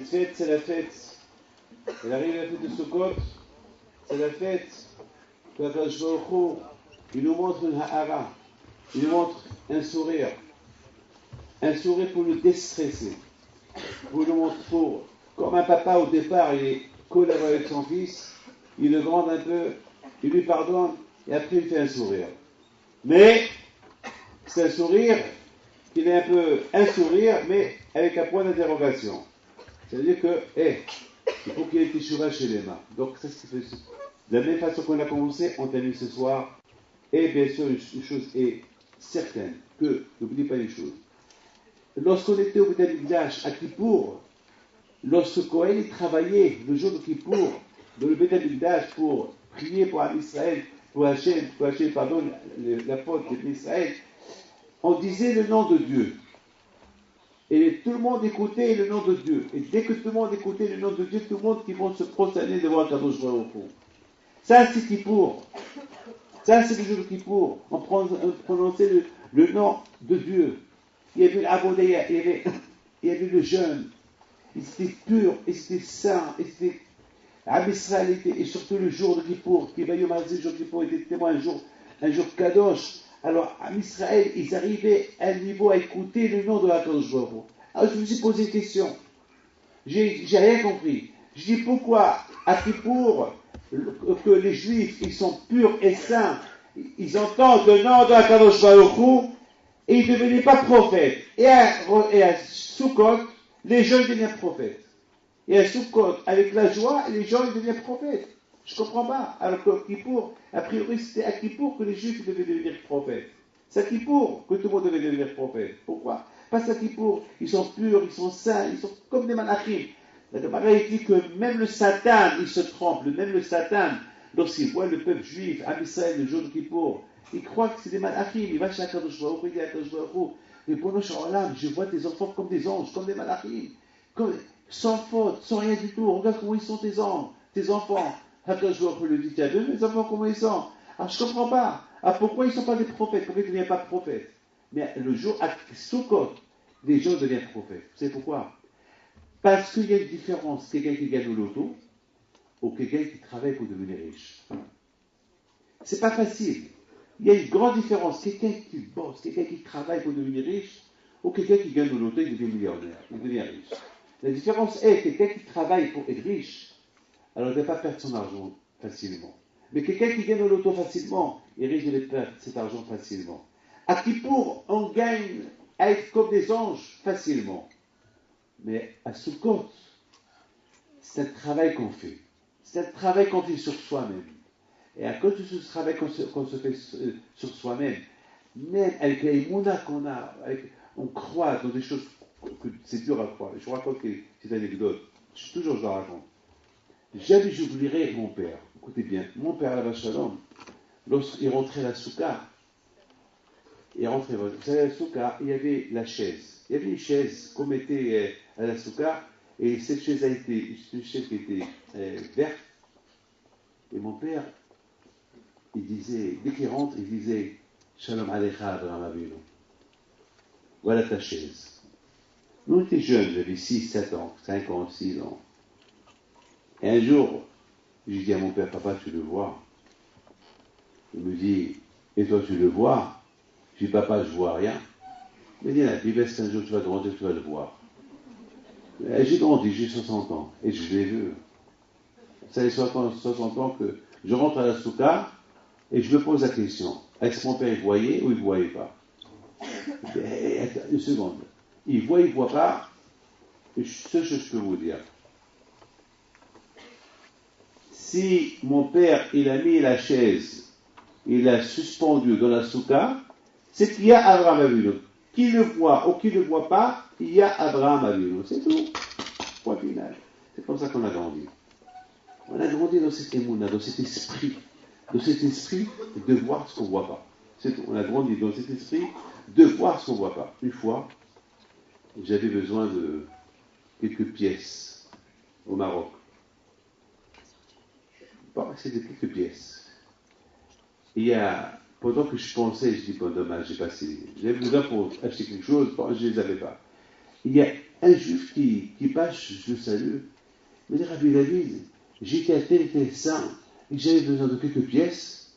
Cette fête, c'est la fête. Elle arrive à la fête de Sukkot, c'est la fête que Akadosh Baruch Hu, il nous montre une ha'ara, il nous montre un sourire pour nous déstresser, pour nous montrer, comme un papa au départ, il est colère avec son fils, il le grande un peu, il lui pardonne, et après il fait un sourire. Mais c'est un sourire, il est un peu un sourire, mais avec un point d'interrogation. C'est-à-dire que, il faut qu'il y ait des teshuva chez les mains. Donc ça, c'est de la même façon qu'on a commencé, on termine ce soir. Et bien sûr, une chose est certaine, que, n'oubliez pas une chose. Lorsqu'on était au Beth Amikdash à Kippour, lorsque Kohen travaillait le jour de Kippour, dans le Beth Amikdash pour prier pour Israël, pour Hachem, pardonne la faute d'Israël, on disait le nom de Dieu. Et tout le monde écoutait le nom de Dieu. Et dès que tout le monde écoutait le nom de Dieu, tout le monde qui vont se prosterner devant Akadosh Baruch Hu. Ça, c'est Kippour. Ça, c'est le jour de Kippour. On prononçait le nom de Dieu. Il y avait l'Abodéa, il y avait le jeûne. Ils étaient purs, ils étaient saints, ils étaient Israël, et surtout le jour de Kippour, qui va y avoir le jour de Kippour, était tellement un jour kadosh. Alors, à Israël, ils arrivaient à un niveau à écouter le nom de Akadosh Baruch Hu. Alors, je me suis posé une question. J'ai rien compris. Je dis pourquoi à Kippour, que les Juifs, ils sont purs et saints, ils entendent le nom de Akadosh Baruch Hu, et ils ne devenaient pas prophètes. Et à Sukkot, les gens deviennent prophètes. Et à Sukkot, avec la joie, les gens deviennent prophètes. Je ne comprends pas. Alors que Kippour, a priori, c'était à Kippour que les Juifs devaient devenir prophètes. C'est à Kippour que tout le monde devait devenir prophète. Pourquoi? Parce qu'à Kippour, ils sont purs, ils sont saints, ils sont comme des malachim. La Gemara dit que même le Satan, il se trompe. Même le Satan, lorsqu'il voit le peuple juif, à Israël, le jour de Kippour, il croit que c'est des malachim. Il va chez Akadosh Baruch Hu, il dit à Akadosh Baruch Hu, mais pour nous, je vois tes enfants comme des anges, comme des malachim, sans faute, sans rien du tout. Regarde comment ils sont tes enfants. Akadosh Baruch Hu lui dit, tiens, mes enfants, comment ils sont? Alors je ne comprends pas. Alors pourquoi ils ne sont pas des prophètes? Pourquoi ils ne deviennent pas prophètes? Mais le jour à Sukkot, les gens deviennent prophètes. Vous savez pourquoi? Parce qu'il y a une différence, quelqu'un qui gagne au loto ou quelqu'un qui travaille pour devenir riche. C'est pas facile. Il y a une grande différence. Quelqu'un qui bosse, quelqu'un qui travaille pour devenir riche, ou quelqu'un qui gagne au loto, il devient millionnaire, il devient riche. La différence est quelqu'un qui travaille pour être riche, alors il ne va pas perdre son argent facilement. Mais quelqu'un qui gagne au loto facilement, il risque de perdre cet argent facilement. À Kippour, on gagne à être comme des anges facilement. Mais à Sukkot, c'est un travail qu'on fait. C'est un travail qu'on fait sur soi-même. Et à cause de ce travail qu'on se fait sur soi-même, même avec la émouna qu'on a, on croit dans des choses que c'est dur à croire. Je vous raconte cette anecdote. Toujours je la raconte. Jamais j'oublierai mon père. Écoutez bien, mon père, la Shalom, lorsqu'il rentrait à la soukha, vous savez, à la soukha, il y avait la chaise. Il y avait une chaise qu'on mettait à la soukha, et cette chaise a été une chaise qui était verte. Et mon père, il disait, dès qu'il rentre, il disait Shalom Alecha Abraham Avinu. Voilà ta chaise. Nous, on était jeunes, j'avais 6, 7 ans, 5 ans, 6 ans. Et un jour, j'ai dit à mon père, papa, tu le vois? Il me dit, et toi, tu le vois? Je dis, papa, je vois rien. Il me dit, la Bible, c'est un jour, tu vas grandir, tu vas le voir. Et j'ai grandi, j'ai 60 ans, et je l'ai vu. Ça fait 60 ans que je rentre à la soukha, et je me pose la question, est-ce que mon père, il voyait ou il ne voyait pas? Une seconde. Il voit pas, ce que je peux vous dire. Si mon père, il a mis la chaise, il l'a suspendu dans la soukha, c'est qu'il y a Abraham Avinu. Qui le voit ou qui ne le voit pas, il y a Abraham Avinu. C'est tout. Point final. C'est comme ça qu'on a grandi. On a grandi dans cet émouna, dans cet esprit de voir ce qu'on ne voit pas. C'est tout. On a grandi dans cet esprit de voir ce qu'on ne voit pas. Une fois, j'avais besoin de quelques pièces au Maroc. Bon, c'était quelques pièces. Pendant que je pensais, je dis, bon, dommage, j'avais besoin pour acheter quelque chose, bon, je ne les avais pas. Il y a un juif qui passe, je le salue, me dit, Rabbi David, j'étais à tel saint, et j'avais besoin de quelques pièces,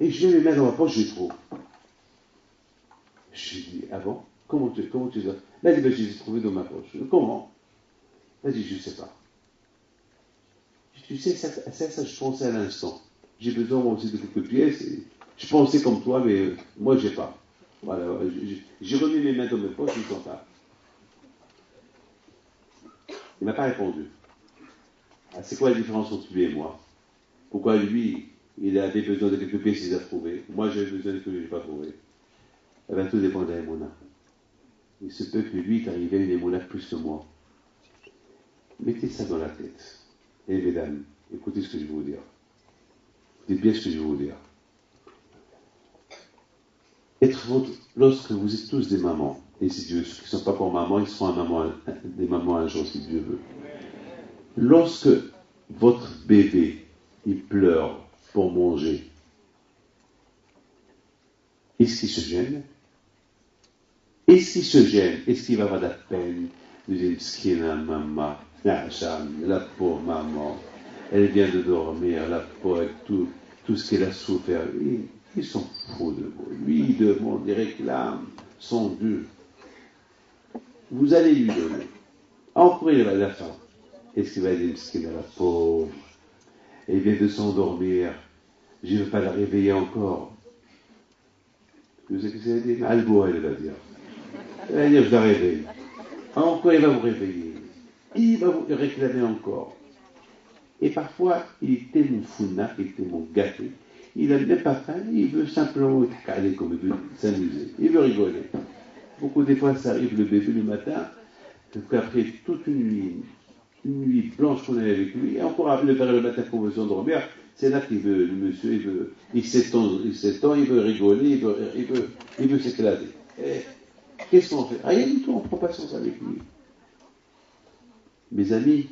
et je vais les mettre dans ma poche, je les trouve. Je lui dis, ah bon? Comment tu les as? Ben, je les ai trouvés dans ma poche. Comment? Elle dit, je ne sais pas. Tu sais, ça, je pensais à l'instant. J'ai besoin moi aussi de quelques pièces. Et je pensais comme toi, mais moi, je n'ai pas. Voilà, j'ai remis mes mains dans mes poches, je ne sens pas. Il ne m'a pas répondu. Ah, c'est quoi la différence entre lui et moi? Pourquoi lui, il avait besoin de quelques pièces, il les a trouvées. Moi, j'avais besoin de quelques pièces, je n'ai pas trouvé. Eh bien, tout dépend de l'émouna. Il se peut que lui, t'arrive à une émouna plus que moi. Mettez ça dans la tête. Et mesdames, écoutez ce que je vais vous dire. Écoutez bien ce que je vais vous dire. Lorsque vous êtes tous des mamans, et si Dieu, ceux qui ne sont pas encore mamans, ils seront des mamans un jour, si Dieu veut. Lorsque votre bébé, il pleure pour manger, est-ce qu'il se gêne? Est-ce qu'il se gêne? Est-ce qu'il va avoir de la peine de dire, Skina, maman, la pauvre maman, elle vient de dormir, la pauvre, avec tout ce qu'elle a souffert. Ils sont fous de vous. Lui, il demande, il réclame son dû. Vous allez lui donner. Encore, il va la fin. Est-ce qu'il va dire, Skina, la pauvre, elle vient de s'endormir, je ne veux pas la réveiller encore. Vous savez ce que c'est dit? Albo, elle va dire. Elle va dire, je la réveille. Encore, il va vous réveiller. Il va vous réclamer encore. Et parfois, il est tellement founa, il est tellement gâté. Il n'a même pas faim, il veut simplement être calé comme il veut s'amuser. Il veut rigoler. Beaucoup des fois, ça arrive le bébé le matin, qu'après toute une nuit blanche qu'on est avec lui, et encore le père le matin qu'on veut s'endormir, c'est là qu'il veut, le monsieur, il s'étend, il veut rigoler, il veut s'éclater. Qu'est-ce qu'on fait? Rien du tout, on prend patience avec lui. Mes amis,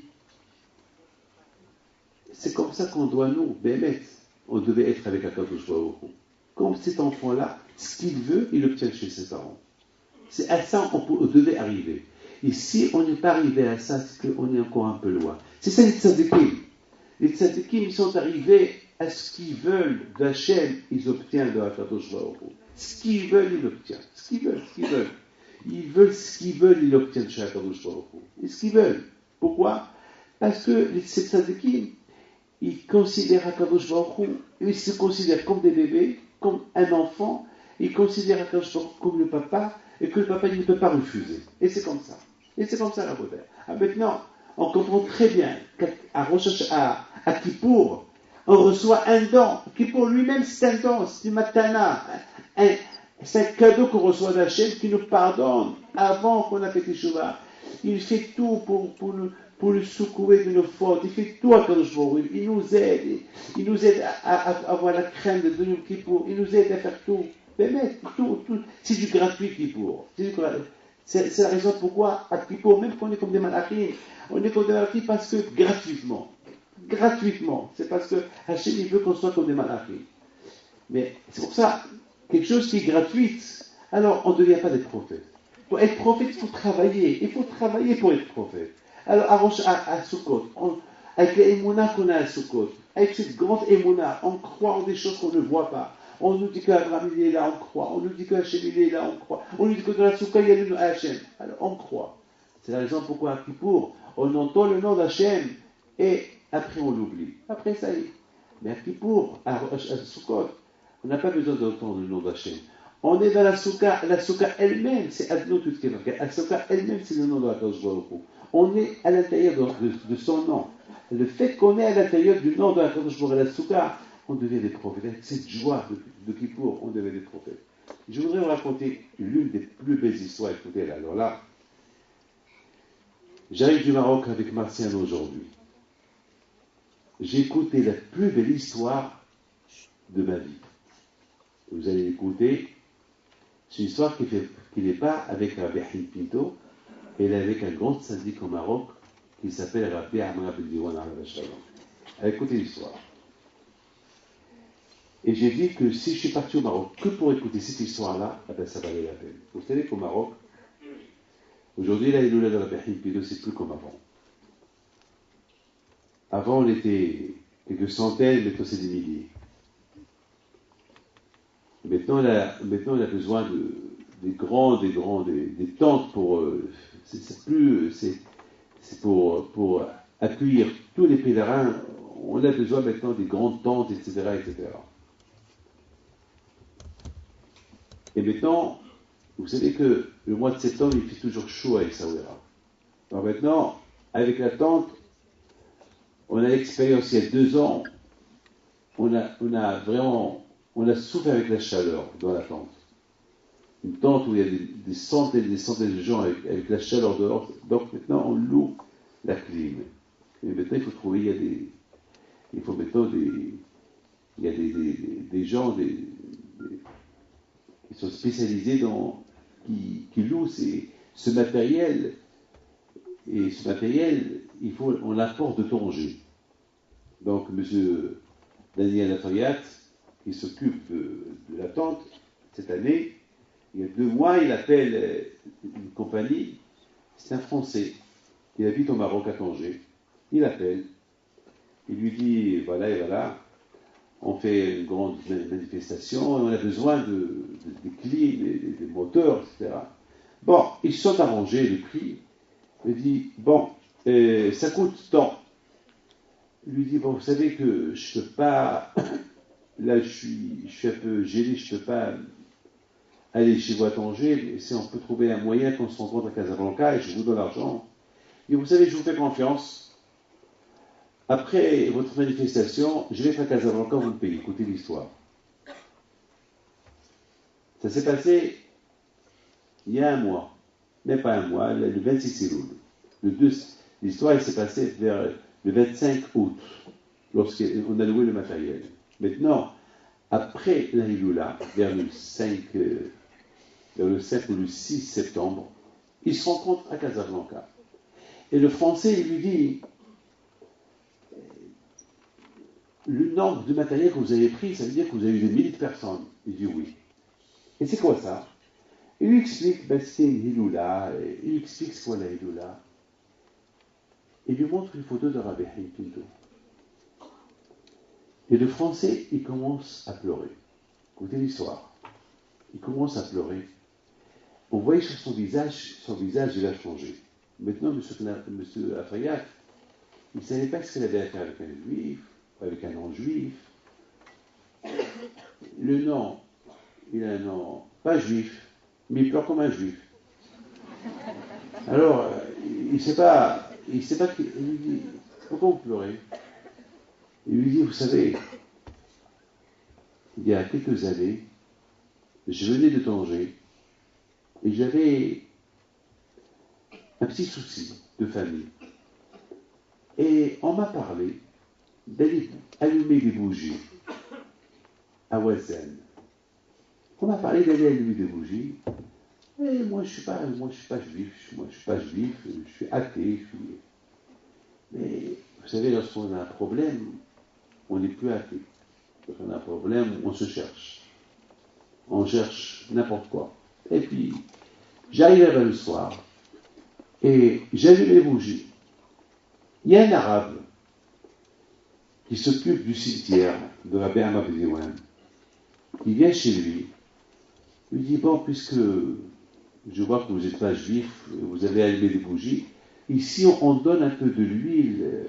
c'est comme ça qu'on doit nous, Bémet, on devait être avec Akadosh Baruch Hu. Comme cet enfant-là, ce qu'il veut, il l'obtient chez ses parents. C'est à ça on devait arriver. Et si on n'est pas arrivé à ça, c'est qu'on est encore un peu loin. C'est ça les tzadikim. Les tzadikim, ils sont arrivés à ce qu'ils veulent d'Hachem, ils obtiennent de Akadosh Baruch Hu. Ce qu'ils veulent, ils l'obtiennent. Ce qu'ils veulent. Ils veulent ce qu'ils veulent, ils l'obtiennent chez Akadosh Baruch Hu. Et ce qu'ils veulent. Pourquoi? Parce que les tzadikim, ils considèrent Akadosh Baruch Hu, ils se considèrent comme des bébés, comme un enfant, ils considèrent Akadosh Baruch Hu comme le papa, et que le papa il ne peut pas refuser. Et c'est comme ça. Et c'est comme ça la beauté. Maintenant, on comprend très bien qu'à Kippour, on reçoit un don. Kippour lui-même, c'est un don, c'est une matana. C'est un cadeau qu'on reçoit d'Hachem qui nous pardonne avant qu'on a fait Teshuvah. Il fait tout pour nous secouer de nos fautes. Il fait tout à Kadosh Baruch Hu. Il nous aide à avoir la crainte de Yom Kippour. Il nous aide à faire tout. Mais tout. C'est du gratuit Kippour. C'est la raison pourquoi à Kippour, même qu'on est comme des malachim, on est comme des malachim parce que gratuitement. C'est parce que Hachem il veut qu'on soit comme des malachim. Mais c'est pour ça, quelque chose qui est gratuit, alors on ne devient pas des prophètes. Pour être prophète, il faut travailler. Il faut travailler pour être prophète. Alors, à Sukkot, avec l'émouna qu'on a à Sukkot, avec cette grande émouna, on croit en des choses qu'on ne voit pas. On nous dit qu'Abraham il est là, on croit. On nous dit qu'Hachem il est là, on croit. On nous dit que dans la Soukha il y a le nom Hachem. Alors, on croit. C'est la raison pourquoi à Kippour, on entend le nom d'Hachem et après on l'oublie. Après ça y est. Mais à Kippour, à Sukkot, on n'a pas besoin d'entendre le nom d'Hachem. On est dans la Soukha elle-même, c'est Adno Tutkevar. La Soukha elle-même, c'est le nom de la Kadosh Baruch Hu. On est à l'intérieur de son nom. Le fait qu'on est à l'intérieur du nom de la Kadosh Baruch Hu, la Soukha, on devient des prophètes. Avec cette joie de Kippour, on devient des prophètes. Je voudrais vous raconter l'une des plus belles histoires. Écoutez là. Alors là, j'arrive du Maroc avec Martial aujourd'hui. J'ai écouté la plus belle histoire de ma vie. Vous allez l'écouter. C'est une histoire qui n'est pas avec Rabbi Haïm Pinto, elle est avec un grand syndic au Maroc qui s'appelle Rabbi Amr Ben Diwan Alav Shalom. Écoutez l'histoire. Et j'ai dit que si je suis parti au Maroc que pour écouter cette histoire-là, eh ben ça valait la peine. Vous savez qu'au Maroc, Aujourd'hui, la Hiloula de Rabbi Haïm Pinto, c'est plus comme avant. Avant, on était quelques centaines, maintenant c'est des milliers. Maintenant, on a besoin des tentes pour. C'est pour accueillir tous les pèlerins. On a besoin maintenant des grandes tentes, etc., etc. Et maintenant, vous savez que le mois de septembre, il fait toujours chaud à Essaouira. Alors maintenant, avec la tente, on a l'expérience il y a 2 ans, on a souffert avec la chaleur dans la tente. Une tente où il y a des centaines et des centaines de gens avec la chaleur dehors. Donc maintenant, on loue la clim. Et maintenant, il faut trouver, il y a des gens qui sont spécialisés qui louent ce matériel. Et ce matériel, on l'apporte de Tanger. Donc, M. Daniel Lafayette, qui s'occupe de la tente, cette année, il y a 2 mois, il appelle une compagnie, c'est un Français, qui habite au Maroc à Tanger. Il appelle, il lui dit, voilà et voilà, on fait une grande manifestation, et on a besoin des clim, des moteurs, etc. Bon, ils se sont arrangés, le prix. Il dit, bon, ça coûte tant. Il lui dit, bon, vous savez que je ne peux pas, là je suis un peu gêné, je ne peux pas aller chez vous à Tanger, mais si on peut trouver un moyen qu'on se rencontre à Casablanca et je vous donne l'argent. Et vous savez, je vous fais confiance. Après votre manifestation, je vais être à Casablanca, vous me payez. Écoutez l'histoire. Ça s'est passé il y a 1 mois, même pas 1 mois, le 26 Elul. L'histoire s'est passée vers le 25 août, lorsqu'on a loué le matériel. Maintenant, après la Hiloula, vers le 5 ou le 6 septembre, ils se rencontrent à Casablanca. Et le Français, il lui dit, le nombre de matériel que vous avez pris, ça veut dire que vous avez eu des milliers de personnes. Il dit oui. Et c'est quoi ça? Il lui explique, c'est une Hiloula, il lui explique ce qu'est la Hiloula. Il lui montre une photo de Rabbi Haïm Pinto. Et le Français, il commence à pleurer. Écoutez l'histoire. Il commence à pleurer. On voyait sur son visage, il a changé. Maintenant, M. Lafayette, il ne savait pas ce qu'il avait à faire avec un juif, avec un non-juif. Le nom, il a un nom pas juif, mais il pleure comme un juif. Alors, il ne sait pas, il lui dit, pourquoi vous pleurez? Il lui dit, vous savez, il y a quelques années, je venais de Tanger et j'avais un petit souci de famille. Et on m'a parlé d'aller allumer des bougies à Ouazen. On m'a parlé d'aller allumer des bougies. Et moi, je suis pas juif. Moi, je suis pas juif. Je suis athée. Mais vous savez, lorsqu'on a un problème, on n'est plus athée. Lorsqu'on a un problème, on se cherche. On cherche n'importe quoi. Et puis, j'arrivais le soir et j'allume les bougies. Il y a un arabe qui s'occupe du cimetière de la Berma Bédouin. Il vient chez lui. Il lui dit, bon, puisque je vois que vous n'êtes pas juif, vous avez allumé des bougies, ici on donne un peu de l'huile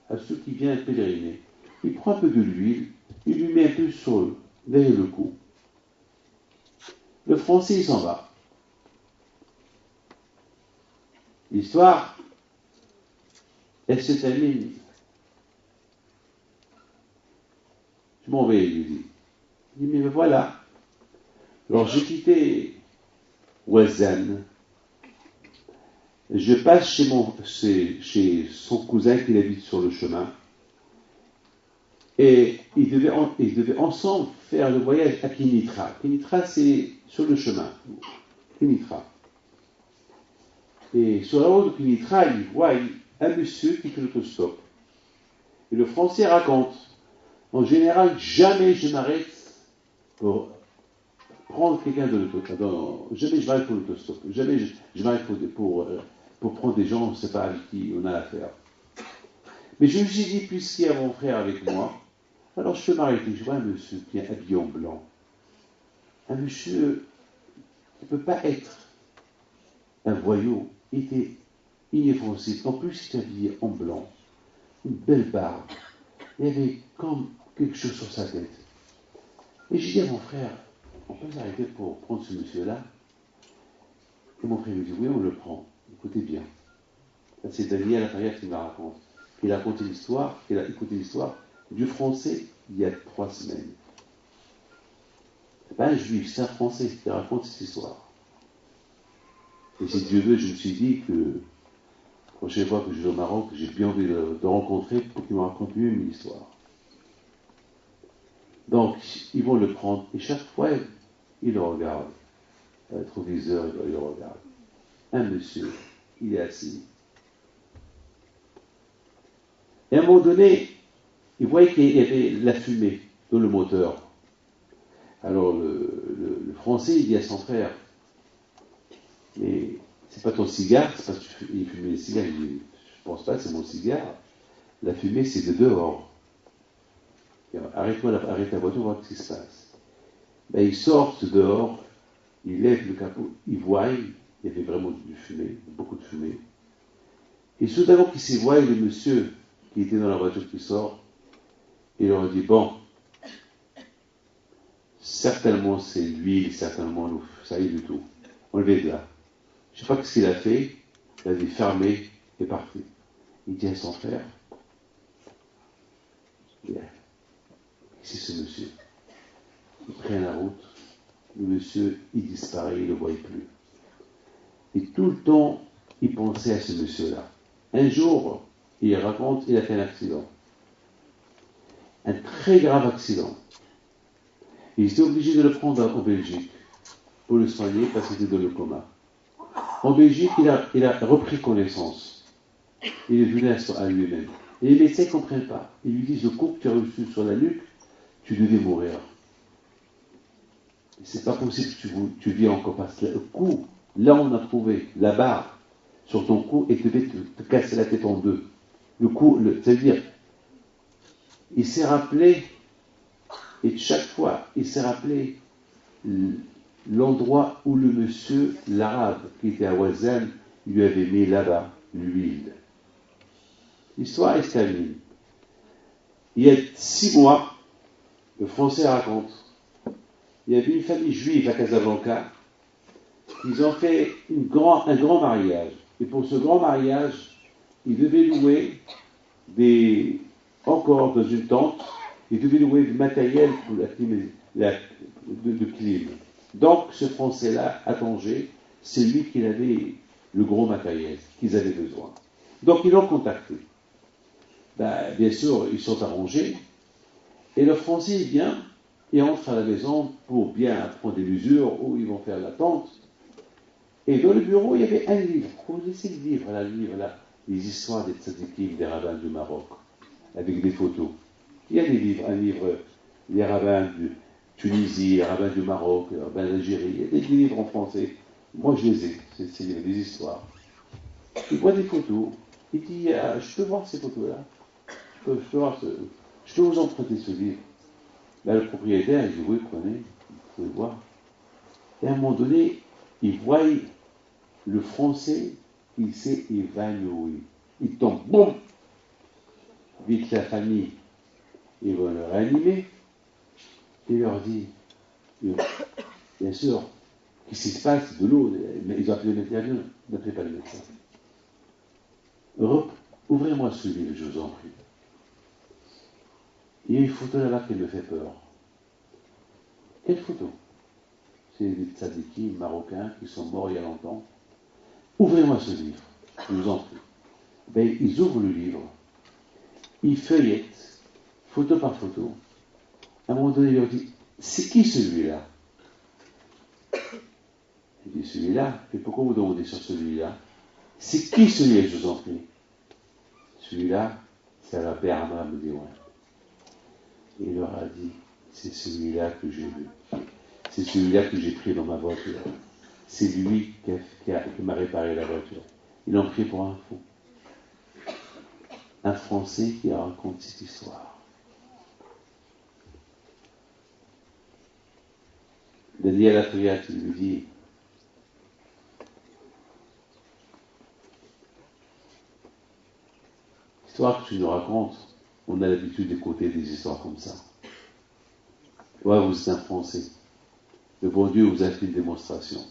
à ceux qui viennent pèleriner. Il prend un peu de l'huile, il lui met un peu derrière le cou. Le Français, il s'en va. L'histoire, elle se termine. Je m'en vais, il lui dit. Il dit, mais voilà. Alors j'ai quitté Ouazen. Je passe chez son cousin qui habite sur le chemin. Et ils devaient ensemble faire le voyage à Kinitra. Kinitra, c'est sur le chemin. Kinitra. Et sur la route de Kinitra, ils voient un monsieur qui fait l'autostop. Et le Français raconte, en général, jamais je m'arrête pour prendre quelqu'un de l'autostop. Jamais je m'arrête pour l'autostop. Jamais je m'arrête pour prendre des gens, on ne sait pas avec qui on a affaire. Mais je me suis dit, puisqu'il y a mon frère avec moi, alors je peux m'arrêter. Je vois un monsieur qui est habillé en blanc. Un monsieur qui ne peut pas être un voyou. Il était inoffensif. En plus, il était habillé en blanc. Une belle barbe. Il y avait comme quelque chose sur sa tête. Et j'ai dit à mon frère, on peut s'arrêter pour prendre ce monsieur-là? Et mon frère me dit, oui, on le prend. Écoutez bien. Ça, c'est Daniel Lafayette qui me raconte. Il a raconté l'histoire, il a écouté l'histoire du Français il y a 3 semaines. C'est pas un juif, c'est un Français qui raconte cette histoire. Et si Dieu veut, je me suis dit que la prochaine fois que je vais au Maroc, j'ai bien envie de rencontrer pour qu'il me raconte mieux une histoire. Donc, ils vont le prendre, et chaque fois, ils le regardent. Le rétroviseur, ils le regardent. Un monsieur, il est assis. Et à un moment donné, il voyait qu'il y avait la fumée dans le moteur. Alors, le Français, il dit à son frère, mais c'est pas ton cigare, c'est parce qu'il fumait les cigares. Il dit, je pense pas, c'est mon cigare. La fumée, c'est de dehors. Arrête la voiture, voir ce qui se passe. Ben, ils sortent dehors, ils lèvent le capot, ils voient, il y avait vraiment du fumée, beaucoup de fumée. Et soudainement qu'ils voient le monsieur qui était dans la voiture qui sort, il leur dit, bon, certainement c'est l'huile, certainement l'eau, ça y est du tout. Enlevez de là. Je ne sais pas ce qu'il a fait, il a dit fermé et parti. Il dit à son frère, bien, c'est ce monsieur. Il prend la route, le monsieur, il disparaît, il ne le voit plus. Et tout le temps, il pensait à ce monsieur-là. Un jour, il raconte, il a fait un accident. Un très grave accident. Il était obligé de le prendre en Belgique pour le soigner parce qu'il était dans le coma. En Belgique, il a repris connaissance. Il est venu à lui-même. Et les médecins ne comprennent pas. Ils lui disent, le coup que tu as reçu sur la nuque, tu devais mourir. C'est pas possible que tu vis encore, parce que le coup, là on a trouvé la barre sur ton cou et tu devais te casser la tête en deux. Le coup, c'est-à-dire, il s'est rappelé, et chaque fois, il s'est rappelé l'endroit où le monsieur, l'arabe, qui était à Ouazan, lui avait mis là-bas l'huile. L'histoire est terminée. Il y a 6 mois, le Français raconte, il y avait une famille juive à Casablanca, ils ont fait un grand mariage. Et pour ce grand mariage, ils devaient louer encore dans une tente, ils devaient louer du matériel pour la clim. Donc, ce Français-là, à Tanger, c'est lui qui avait le gros matériel qu'ils avaient besoin. Donc, ils l'ont contacté. Bien sûr, ils sont arrangés. Et le Français vient et entre à la maison pour bien prendre des mesures où ils vont faire la tente. Et dans le bureau, il y avait un livre. Vous laissez le livre, les histoires des tzadikim, des rabbins du Maroc, avec des photos. Il y a des livres, un livre, les rabbins de Tunisie, les rabbins du Maroc, les rabbins d'Algérie, il y a des livres en français. Moi, je les ai, c'est des histoires. Il voit des photos, il dit, je peux voir ces photos-là, je peux vous emprunter ce livre. Le propriétaire, il dit, oui, prenez, vous pouvez voir. Et à un moment donné, il voit le Français, il s'est évanoui. Il tombe, boum! Vite la famille, ils vont le réanimer. Il leur dit, bien sûr, qu'est-ce qui se passe? De l'eau. Ils ont appelé le médecin, n'appelez pas le médecin. Europe, ouvrez-moi ce livre, je vous en prie. Il y a une photo là-bas qui me fait peur. Quelle photo? C'est des tzadikim marocains qui sont morts il y a longtemps. Ouvrez-moi ce livre, je vous en prie. Ben, ils ouvrent le livre, ils feuillettent, photo par photo. À un moment donné, il leur dit, c'est qui celui-là? Il dit, celui-là, et pourquoi vous demandez sur celui-là? C'est qui celui-là, je vous en prie? Celui-là, c'est la Amram, me dit, ouais. Et il leur a dit, c'est celui-là que j'ai vu. c'est celui-là que j'ai pris dans ma voiture. C'est lui qui m'a réparé la voiture. Ils l'ont pris pour un fou. Un Français qui raconte cette histoire. Daniel Atria, tu lui dis, l'histoire que tu nous racontes, on a l'habitude d'écouter des histoires comme ça. Ouais, vous êtes un Français. Le bon Dieu vous a fait une démonstration.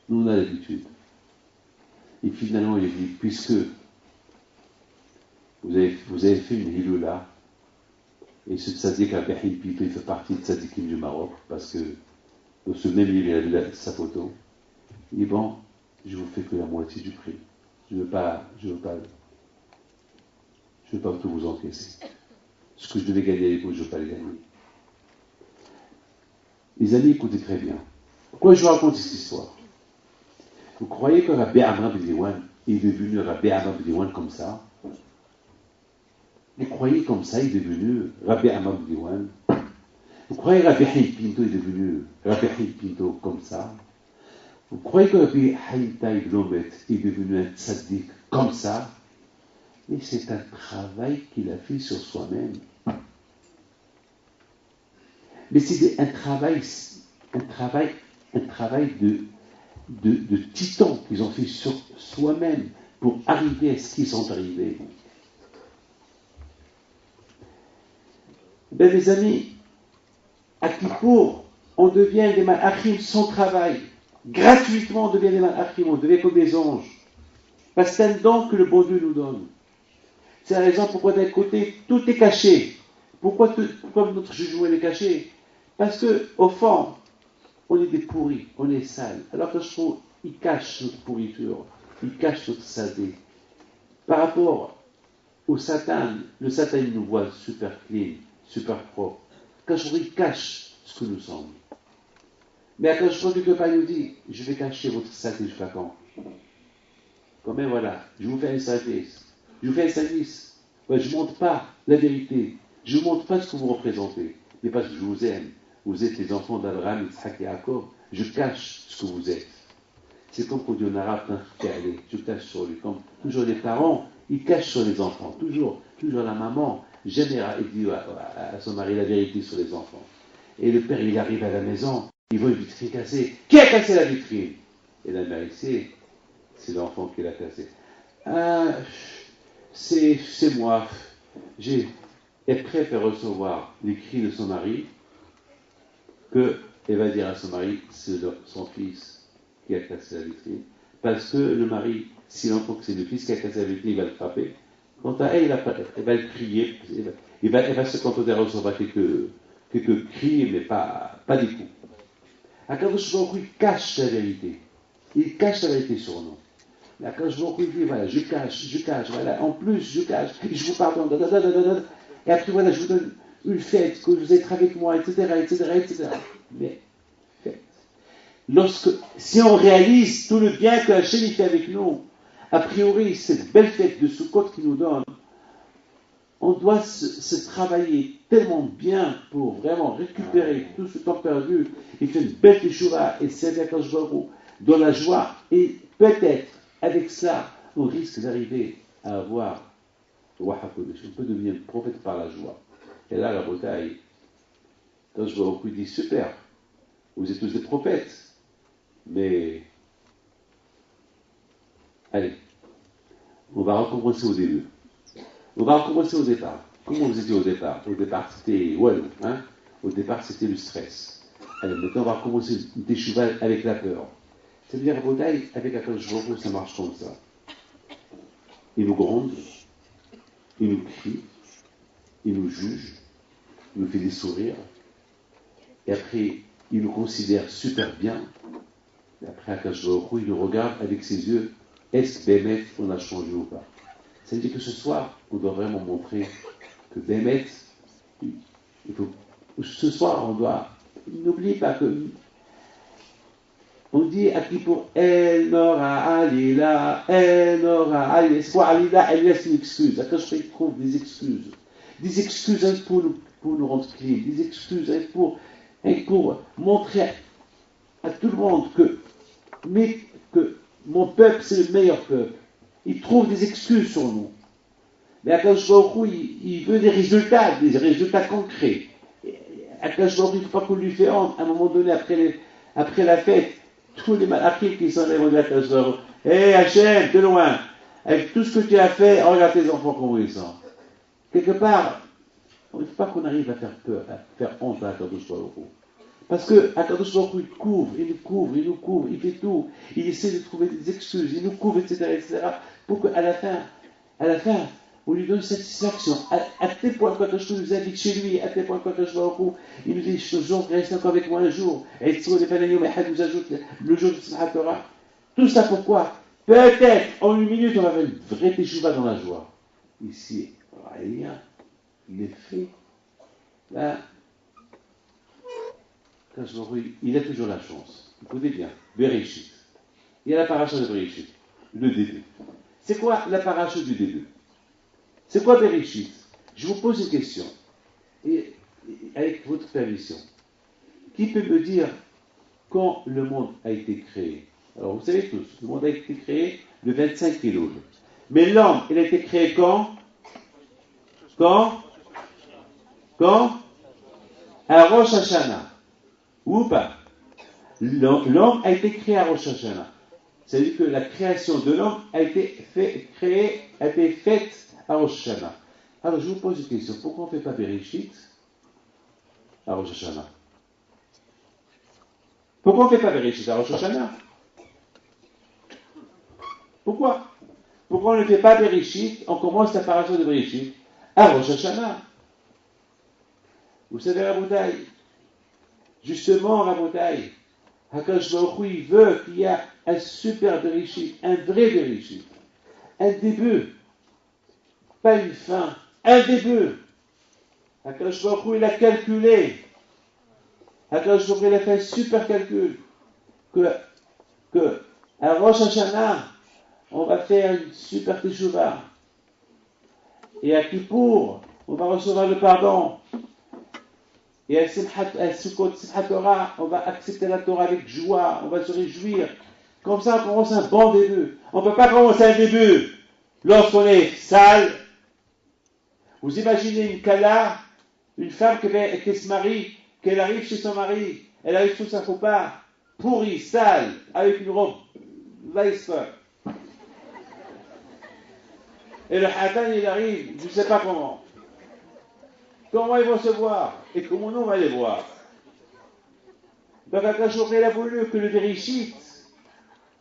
Nous, on a l'habitude. Et finalement, il a dit, puisque vous avez fait une hiloula, et ce tzaddik Abdel Pito, il fait partie de tzaddikim du Maroc, parce que dans ce même livre, il a sa photo. Il dit, bon, je vous fais que la moitié du prix. Je ne veux pas tout vous encaisser. Ce que je devais gagner avec vous, je ne veux pas le gagner. Les amis, écoutez très bien. Pourquoi je vous raconte cette histoire? Vous croyez que Rabbi Amram ben Diwan est devenu Rabbi Amram ben Diwan comme ça? Vous croyez comme ça, il est devenu Rabbi Amram ben Diwan? Vous croyez que Rabbi Haïm Pinto est devenu Rabbi Haïm Pinto comme ça? Vous croyez que Rabbi Haïm Taïb Lomet est devenu un tzaddik comme ça? Mais c'est un travail qu'il a fait sur soi-même. Mais c'est un travail de titan qu'ils ont fait sur soi-même pour arriver à ce qu'ils sont arrivés. Ben, mes amis, à Kippour, on devient des malachim sans travail. Gratuitement, on devient des malachim, on devient comme des anges. Parce que c'est un don que le bon Dieu nous donne. C'est la raison pourquoi d'un côté, tout est caché. Pourquoi notre jugement est caché? Parce que, au fond, on est des pourris, on est sales. Alors que je trouve, il cache notre pourriture, il cache notre saleté. Par rapport au Satan, le Satan il nous voit super clean, super propre. Quand je trouve, il cache ce que nous sommes. Mais quand je trouve que Papa nous dit, je vais cacher votre saleté jusqu'à quand? Quand même, voilà, je vous fais un service. Je vous fais un service. Ouais, je ne montre pas la vérité. Je ne montre pas ce que vous représentez. Mais parce que je vous aime. Vous êtes les enfants d'Abraham, Isaac et Jacob. Je cache ce que vous êtes. C'est comme qu'on dit en arabe, je cache sur lui. Comme toujours les parents, ils cachent sur les enfants. Toujours la maman, jamais elle dit à son mari la vérité sur les enfants. Et le père, il arrive à la maison, il voit une vitrine cassée. Qui a cassé la vitrine? Et la mère, c'est l'enfant qui l'a cassée. Ah, c'est moi. Elle préfère recevoir les cris de son mari qu'elle va dire à son mari, c'est son fils qui a cassé la vitrine. Parce que le mari, s'il entend que c'est le fils qui a cassé la vitrine, il va le frapper. Quant à elle, elle va le crier. Elle va se contenter de recevoir quelques cris, mais pas des coups. Akadosh Baruch Hu, il cache la vérité. Il cache la vérité sur nous. Akadosh Baruch Hu, il dit, voilà, je cache, voilà, en plus, je cache, je vous pardonne, et après, voilà, je vous donne une fête, que vous êtes avec moi, etc. Mais, fête. Si on réalise tout le bien que Hachem fait avec nous, a priori, cette belle fête de Sukkot qu'il nous donne, on doit se travailler tellement bien pour vraiment récupérer tout ce temps perdu et faire une belle teshuva et servir Akadosh Baruch Hu dans la joie. Et peut-être, avec ça, on risque d'arriver à avoir Ruach HaKodesh. On peut devenir prophète par la joie. Et là, la bataille, Akadosh Baruch Hu dit, super, vous êtes tous des prophètes, mais allez, on va recommencer au début. On va recommencer au départ. Comment vous étiez au départ? Au départ, c'était hein? Au départ, c'était le stress. Allez, maintenant, on va recommencer une teshuva avec la peur. C'est-à-dire, la bataille, avec Akadosh Baruch Hu, ça marche comme ça. Il nous gronde, il nous crie, il nous juge, il nous fait des sourires, et après, il nous considère super bien, et après, Akadosh Baruch Hu, il nous regarde avec ses yeux, est-ce que Bémet, on a changé ou pas? Ça veut dire que ce soir, on doit vraiment montrer que Bémet, ce soir, n'oubliez pas que, on dit à qui pour El Nora Alila, c'est quoi Alila? Elle laisse une excuse. Après, je trouve des excuses. Des excuses pour nous rendre clean, des excuses pour montrer à tout le monde que mon peuple, c'est le meilleur peuple. Il trouve des excuses sur nous. Mais Akadosh Baruch Hu, il veut des résultats concrets. Akadosh Baruch Hu, il ne faut pas qu'on lui fait honte. À un moment donné, après la fête, tous les malachim qui s'enlèvent vont dire à Akadosh Baruch Hu, hé Hachem, de loin, avec tout ce que tu as fait, regarde tes enfants comment ils sont. Quelque part, il ne faut pas qu'on arrive à faire peur, à faire honte à Akadosh Baruch Hu. Parce que Akadosh Baruch Hu, il nous couvre, il fait tout. Il essaie de trouver des excuses, il nous couvre, etc. Pour qu'à la fin, on lui donne satisfaction. À tel point que Akadosh Baruch Hu nous invite chez lui, à tel point que Akadosh Baruch Hu, il nous dit, ce jour, reste encore avec moi un jour. Et il nous ajoute le jour de Simchat Torah. Tout ça pourquoi? Peut-être, en une minute, on va faire une vraie teshuva dans la joie. Ici, rien. Il est fait. Là, il a toujours la chance. Écoutez bien, Bereshit. Il y a la paracha de Bereshit, le début. C'est quoi la paracha du début? C'est quoi Bereshit? Je vous pose une question, et avec votre permission. Qui peut me dire quand le monde a été créé? Alors vous savez tous, le monde a été créé le 25 Elul. Mais l'homme, il a été créé quand? Quand? À Rosh Hashanah. Ou pas? L'homme a été créé à Rosh Hashanah. C'est-à-dire que la création de l'homme a été faite à Rosh Hashanah. Alors je vous pose une question. Pourquoi on ne fait pas Bereshit à Rosh Hashanah? Pourquoi on ne fait pas Bereshit à Rosh Hashanah? Pourquoi on ne fait pas Bereshit? On commence la paracha de Bereshit à Rosh Hashanah. Vous savez, Rabotai, justement, Rabotai, Hakadosh Baruch Hu, il veut qu'il y ait un super Bereshit, un vrai Bereshit, un début, pas une fin, un début. Hakadosh Baruch Hu, il a calculé, Hakadosh Baruch Hu, il a fait un super calcul, que à Rosh Hashanah, on va faire une super teshuva, et à Kippour, on va recevoir le pardon. Et à Sukkot, Simchat Torah, on va accepter la Torah avec joie, on va se réjouir. Comme ça, on commence un bon début. On ne peut pas commencer un début lorsqu'on est sale. Vous imaginez une kala, une femme qui se marie, qu'elle arrive chez son mari, elle arrive sous sa choupa, pourrie, sale, avec une robe weisser. Et le hatan, il arrive, je ne sais pas comment. Comment ils vont se voir? Et comment nous on va les voir? Donc Akadosh Baruch Hu a voulu que le Bereshit,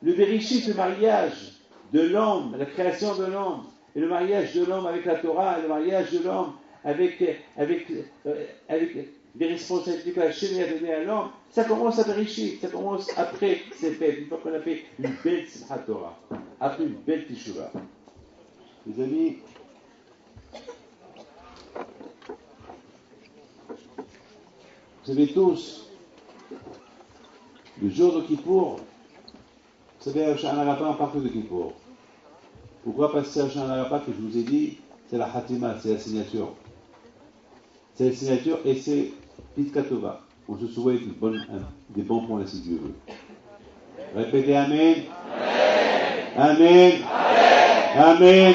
le mariage de l'homme, la création de l'homme, et le mariage de l'homme avec la Torah, et le mariage de l'homme avec les responsabilités que Hachem a données à l'homme, ça commence à Bereshit, ça commence après ces fêtes, une fois qu'on a fait une belle Simchat Torah, après une belle Teshuvah. Les amis, vous savez tous, le jour de Kippour, vous savez, Hoshana Rabbah, on parle de Kippour. Pourquoi? Parce que c'est Hoshana Rabbah que je vous ai dit, c'est la Hatima, c'est la signature. C'est la signature et c'est Pitka Tova. On se souhaite des bons points si Dieu veut. Répétez Amen. Amen. Amen.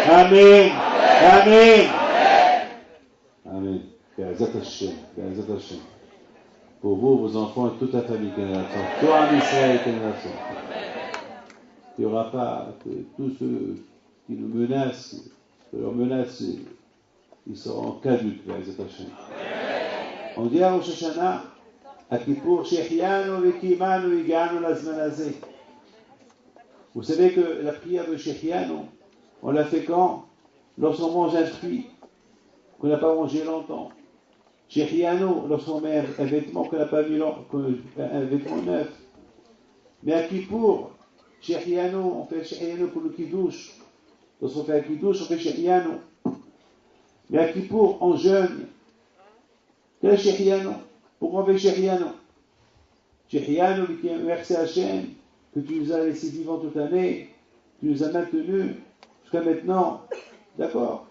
Amen. Amen. Amen. Be'ezat Hashem. Be'ezat Hashem. Pour vous, vos enfants et toute la famille canadienne. Toi, en Israël canadien. Il n'y aura pas que tous ceux qui nous menacent, que leurs menaces, ils seront caduques. Be'ezat Hashem. On dit à Rosh Hashanah, à Kippour, Shechianu v'kimanu iganu lazman hazeh. Vous savez que la prière de Shechianu, on l'a fait quand? Lorsqu'on mange un fruit qu'on n'a pas mangé longtemps. Shechianu, lorsqu'on met un vêtement qu'on n'a pas mis un vêtement neuf. Mais à Kippour, Shechianu, on fait Shechianu pour le Kiddush. Lorsqu'on fait un Kiddush, on fait Shechianu. Mais à Kippour, on jeûne. Quel est Shechianu? Pourquoi on fait Shechianu? Shechianu, merci à Hachem, que tu nous as laissé vivants toute l'année, tu nous as maintenus jusqu'à maintenant. D'accord?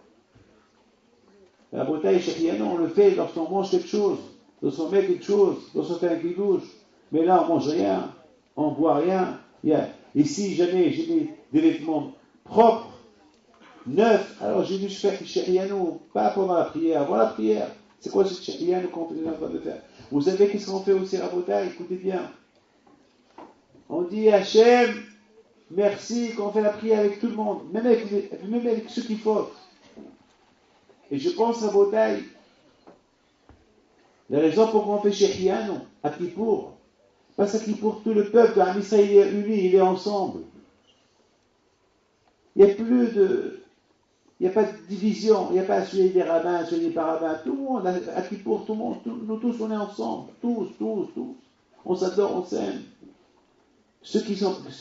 La bouteille Shechianu, on le fait lorsqu'on mange quelque chose, lorsqu'on met quelque chose, lorsqu'on fait un kiddush. Mais là, on mange rien, on boit rien. Et si jamais j'ai des vêtements propres, neufs, alors j'ai dû faire Shehriano, pas pendant la prière, avant la prière. C'est quoi ce Shehriano qu'on est en train de faire? Vous savez qu'est-ce qu'on fait aussi à Rabotai? Écoutez bien. On dit Hachem, merci qu'on fait la prière avec tout le monde, même avec ceux qui fautent. Et je pense à Rabotai, la raison pour qu'on fait Shehriano, à Kippour, parce qu'à Kippour, tout le peuple, à Missa, il est uni, il est ensemble. Il n'y a plus de. Il n'y a pas de division, il n'y a pas celui des rabbins, celui des parabins, tout le monde, à Kippour, tout le monde, nous tous on est ensemble, tous. On s'adore, on s'aime. Ceux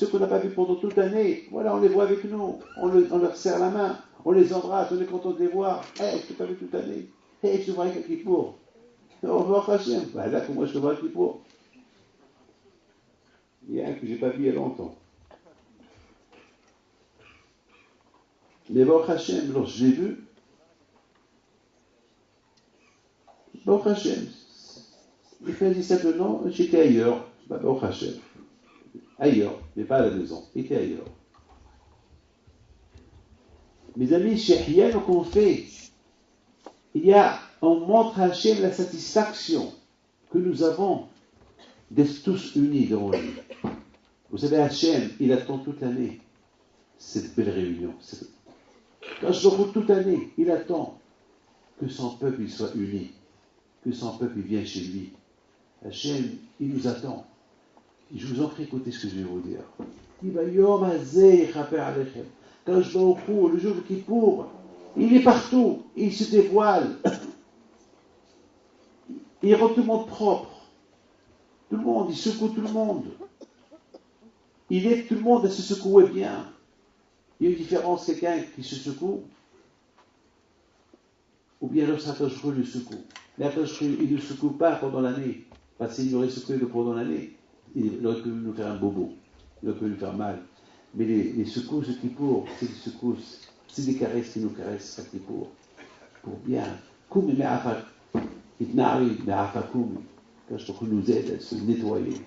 qu'on n'a pas vus pendant toute l'année, voilà, on les voit avec nous, on leur serre la main, on les embrasse, on est content de les voir. Hey, je t'ai pas vu toute l'année. Hey, je te vois avec Kippour. On va en Hachem. Bah là, moi je te vois avec Kippour. Il y a un que je n'ai pas vu il y a longtemps. Mais Baruch Hashem, lorsque je l'ai vu, Baruch Hashem, il m'a dit simplement, j'étais ailleurs, Baruch Hashem, ailleurs, mais pas à la maison, il était ailleurs. Mes amis, chez Rien, qu'on fait, on montre à Hashem la satisfaction que nous avons d'être tous unis devant lui. Vous savez, Hashem, il attend toute l'année cette belle réunion. Quand je le retrouve toute l'année, il attend que son peuple il soit uni, que son peuple il vienne chez lui. Hachem, il nous attend. Je vous en prie, écoutez ce que je vais vous dire. Il va Yom Hazeh Chaper Alechem. Quand je vais au cours, le jour de Kippour, il est partout, il se dévoile. Il rend tout le monde propre. Tout le monde, il secoue tout le monde. Il aide tout le monde à se secouer bien. Il y a une différence, quelqu'un qui se secoue, ou bien lorsqu'un Akadosh le secoue. Mais Akadosh il ne secoue pas pendant l'année. Parce qu'il aurait secoué pendant l'année, il aurait pu nous faire un bobo. Il aurait pu nous faire mal. Mais les secousses de Kippour, c'est des secousses, c'est des caresses qui nous caressent à Kippour. Pour bien. Koum et Me'afak. Itnari Me'afakoum. Akadosh nous aide à se nettoyer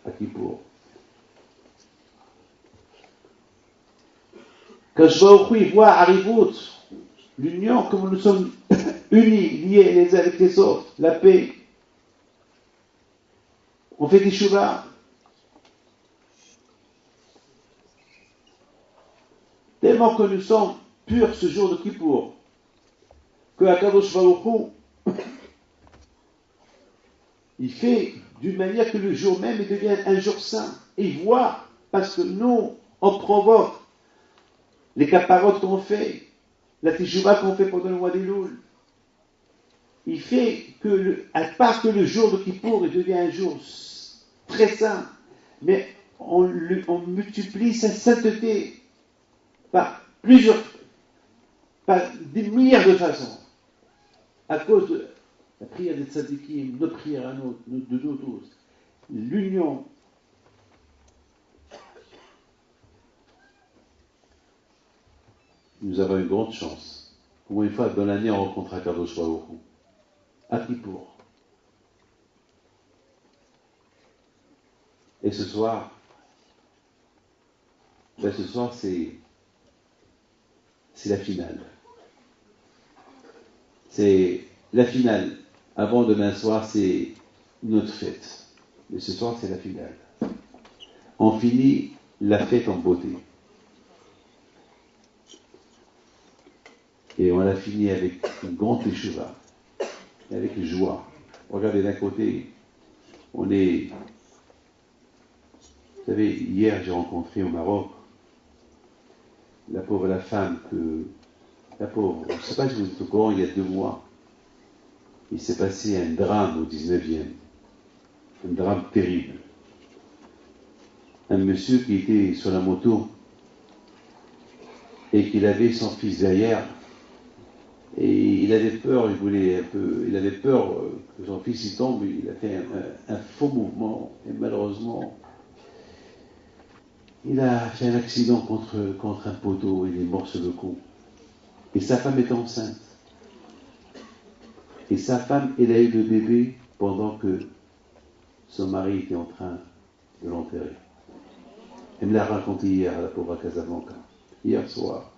à Kippour. Quand je vois au coup, il voit Harivut, l'union, comme nous sommes unis, liés les uns avec les autres, la paix. On fait des chouvas. Tellement que nous sommes purs ce jour de Kippour, que Akadosh Baruch Hu, il fait d'une manière que le jour même il devient un jour saint. Et il voit, parce que nous, on provoque les caparottes qu'on fait, la teshuvah qu'on fait pendant le mois d'Elul, il fait que, à part que le jour de Kippour, il devient un jour très saint, mais on multiplie sa sainteté par des milliards de façons, à cause de la prière des tzadikim, notre prière à nous, de nous tous, l'union. Nous avons une grande chance. Au moins une fois dans l'année, on rencontre Akadosh Baruch Hu. À Kippour. Et ce soir, c'est la finale. C'est la finale. Avant demain soir, c'est notre fête. Mais ce soir, c'est la finale. On finit la fête en beauté. Et on l'a fini avec une grande teshuvah, avec joie. Regardez, d'un côté, on est... Vous savez, hier, j'ai rencontré au Maroc la femme je ne sais pas si vous êtes au courant, il y a 2 mois, il s'est passé un drame au 19e. Un drame terrible. Un monsieur qui était sur la moto et qu'il avait son fils derrière. Et il avait peur, il avait peur que son fils y tombe, il a fait un faux mouvement, et malheureusement, il a fait un accident contre un poteau, et il est mort sur le coup. Et sa femme est enceinte. Et sa femme, elle a eu le bébé pendant que son mari était en train de l'enterrer. Elle me l'a raconté hier à la pauvre Casablanca, hier soir.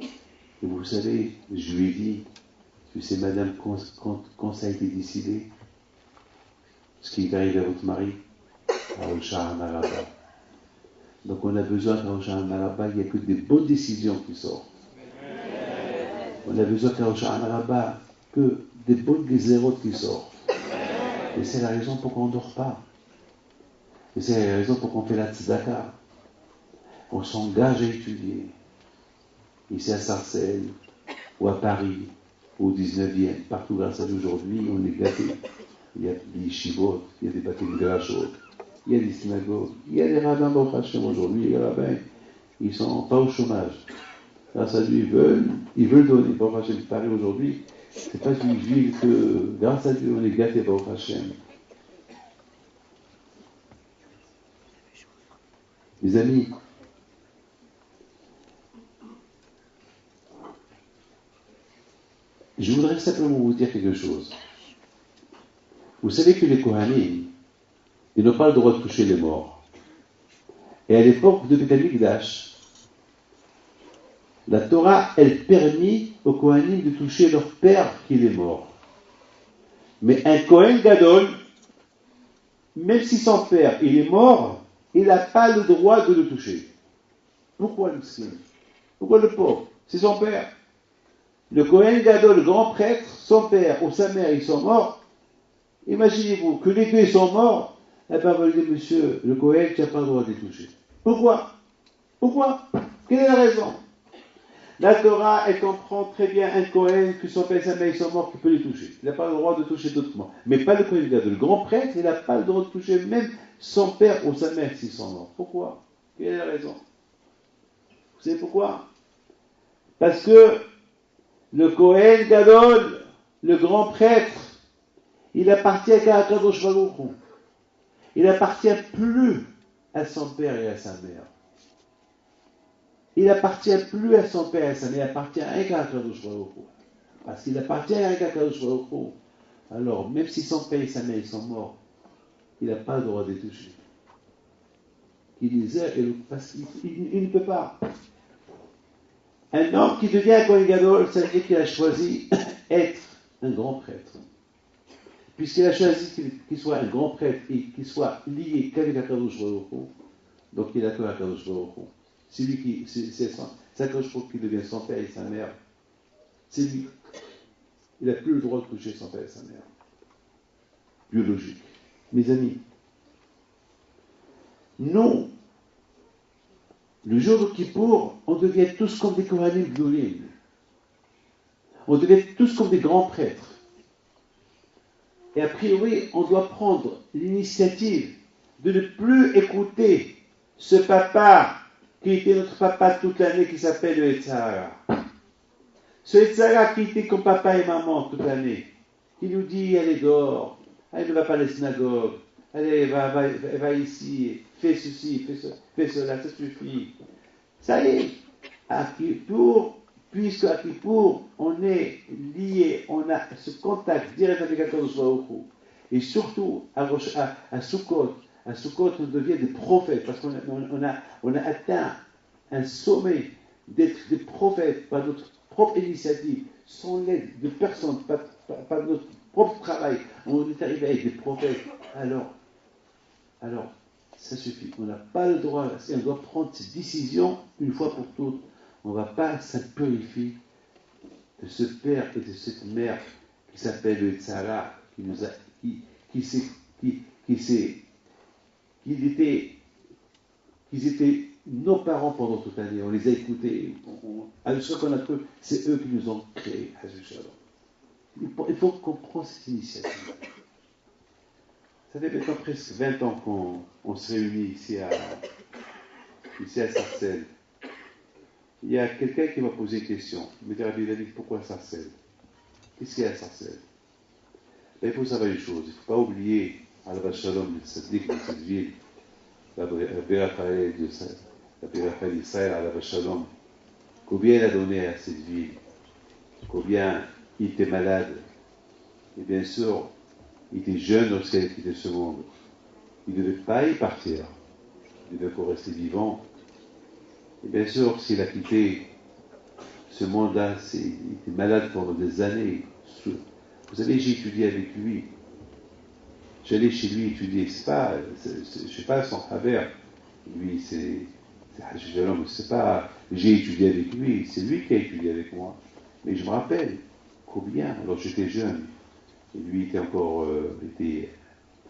Et vous savez, je lui ai dit, tu sais madame, quand ça a été décidé, ce qui est arrivé à votre mari, à Oshar Maraba. Donc on a besoin qu'à Oshar Maraba, il n'y a que des bonnes décisions qui sortent. On a besoin qu'à Oshar Maraba, que des bonnes gézérotes qui sortent. Et c'est la raison pour qu'on ne dort pas. Et c'est la raison pour qu'on fait la tzedaka. On s'engage à étudier. Ici à Sarcelles, ou à Paris, ou au 19e, partout grâce à Dieu aujourd'hui, on est gâtés. Il y a des yeshivot, il y a des bâtis de grachot, il y a des synagogues, il y a des rabbins Baruch Hashem aujourd'hui, les rabbins, ils ne sont pas au chômage. Grâce à Dieu, ils veulent donner. Baruch Hashem, Paris aujourd'hui, c'est pas une ville que, grâce à Dieu, on est gâtés Baruch Hashem. Mes amis, je voudrais simplement vous dire quelque chose. Vous savez que les Kohanim, ils n'ont pas le droit de toucher les morts. Et à l'époque de Beth Amikdash, la Torah, elle permit aux Kohanim de toucher leur père qui est mort. Mais un Kohen Gadol, même si son père il est mort, il n'a pas le droit de le toucher. Pourquoi le miskin? Pourquoi le pauvre? C'est son père. Le Kohen Gadol, le grand prêtre, son père ou sa mère, ils sont morts. Imaginez-vous que les deux sont morts. Eh bien, on va dire, monsieur, le Kohen, tu n'as pas le droit de les toucher. Pourquoi? Pourquoi? Quelle est la raison? La Torah, elle comprend très bien un Kohen, que son père et sa mère, ils sont morts, qui peut les toucher. Il n'a pas le droit de toucher d'autres morts. Mais pas le Kohen Gadol. Le grand prêtre, il n'a pas le droit de toucher même son père ou sa mère s'ils sont morts. Pourquoi? Quelle est la raison? Vous savez pourquoi? Parce que le Kohen Gadol, le grand prêtre, il appartient qu'à Akadosh Baruch Hu. Il n'appartient plus à son père et à sa mère. Il n'appartient plus à son père et à sa mère, il appartient à Akadosh Baruch Hu. Parce qu'il appartient à Akadosh Baruch Hu. Alors, même si son père et sa mère ils sont morts, il n'a pas le droit de les toucher. Il disait, parce qu'il ne peut pas. Un homme qui devient un Kohen Gadol, ça veut dire qu'il a choisi être un grand prêtre. Puisqu'il a choisi qu'il soit un grand prêtre et qu'il soit lié qu'avec Akadosh Baruch Hu, donc il a que Akadosh Baruch Hu. C'est lui qui, c'est Akadosh Baruch Hu qui devient son père et sa mère. C'est lui. Il n'a plus le droit de toucher son père et sa mère. Biologique. Mes amis, nous, le jour de Kippour, on devient tous comme des Kohanim Gdolim. On devient tous comme des grands prêtres. Et a priori, on doit prendre l'initiative de ne plus écouter ce papa qui était notre papa toute l'année, qui s'appelle le Etzahara. Ce Etzahara qui était comme papa et maman toute l'année, qui nous dit, allez dehors, allez ne va pas à la synagogue, allez, va ici, fais ceci, fais cela, ça suffit. Ça y est, à Kippour, puisque à Kippour, on est lié, on a ce contact direct avec Akadosh Baruch Hu. Et surtout, à Sukkot, on devient des prophètes, parce qu'on a atteint un sommet d'être des prophètes par notre propre initiative, sans l'aide de personne, par notre propre travail. On est arrivé avec des prophètes. Alors, ça suffit. On n'a pas le droit, on doit prendre cette décision une fois pour toutes. On ne va pas s'impurifier de ce père et de cette mère qui s'appelle le Tzara, qu'ils étaient nos parents pendant toute l'année. On les a écoutés. À ce qu'on a cru, c'est eux qui nous ont créés. Il faut qu'on prenne cette initiative. Ça fait maintenant presque 20 ans qu'on se réunit ici à Sarcelles. Il y a quelqu'un qui m'a posé une question. Il m'a dit, pourquoi Sarcelles? Qu'est-ce qu'il y a à Sarcelles? Il faut savoir une chose. Il ne faut pas oublier Alav Shalom, le tzaddik de cette ville, Rabbi Raphaël Israël, Alav Shalom, combien il a donné à cette ville, combien il était malade. Et bien sûr, Il était jeune lorsqu'il a quitté ce monde. Il ne devait pas y partir. Il devait encore rester vivant. Et bien sûr, s'il a quitté ce monde-là, il était malade pendant des années. Vous savez, j'ai étudié avec lui. J'allais chez lui étudier. Je ne suis pas son travers. Lui, c'est pas. J'ai étudié avec lui. C'est lui qui a étudié avec moi. Mais je me rappelle combien, alors j'étais jeune, et lui était encore était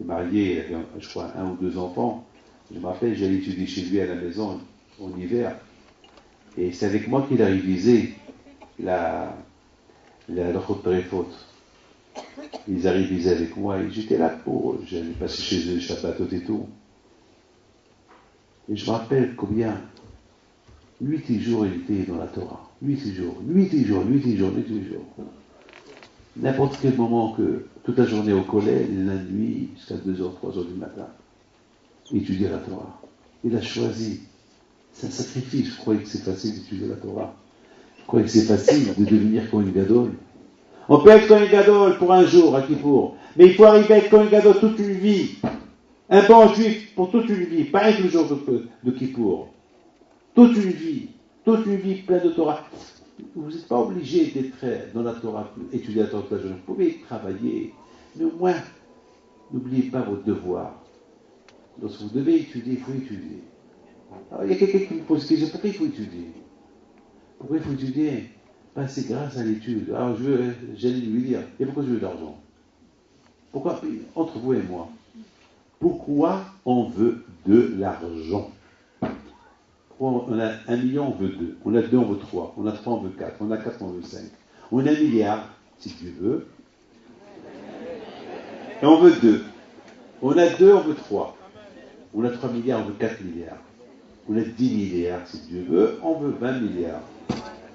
marié, il avait, je crois, 1 ou 2 enfants. Je me rappelle, j'allais étudier chez lui à la maison en hiver. Et c'est avec moi qu'il a révisé la faute. Ils a révisé avec moi et j'étais là j'allais passer chez eux, Shabbatot et tout. Et je me rappelle combien, nuit et jour, il était dans la Torah. Nuit et jour. N'importe quel moment toute la journée au collège, la nuit, jusqu'à 2h, 3h du matin, étudier la Torah. Il a choisi. C'est un sacrifice. Je croyais que c'est facile d'étudier la Torah. Je croyais que c'est facile de devenir Kohen Gadol. On peut être Kohen Gadol pour un jour à Kippour, mais il faut arriver à être Kohen Gadol toute une vie. Un bon juif pour toute une vie, pas un jour de Kippour. Toute une vie pleine de Torah. Vous n'êtes pas obligé d'être dans la Torah, étudier la Torah toute la journée. Vous pouvez travailler, mais au moins, n'oubliez pas votre devoir. Lorsque vous devez étudier, il faut étudier. Alors, il y a quelqu'un qui me pose question, pourquoi il faut étudier? Pourquoi il faut étudier? Ben, c'est grâce à l'étude. Alors, j'allais lui dire, et pourquoi je veux de l'argent? Pourquoi, entre vous et moi, pourquoi on veut de l'argent? On a 1 million, on veut 2. On a 2, on veut 3. On a 3, on veut 4. On a 4, on veut 5. On a 1 milliard, si tu veux. Et on veut 2. On a 2, on veut 3. On a 3 milliards, on veut 4 milliards. On a 10 milliards, si Dieu veut. On veut 20 milliards.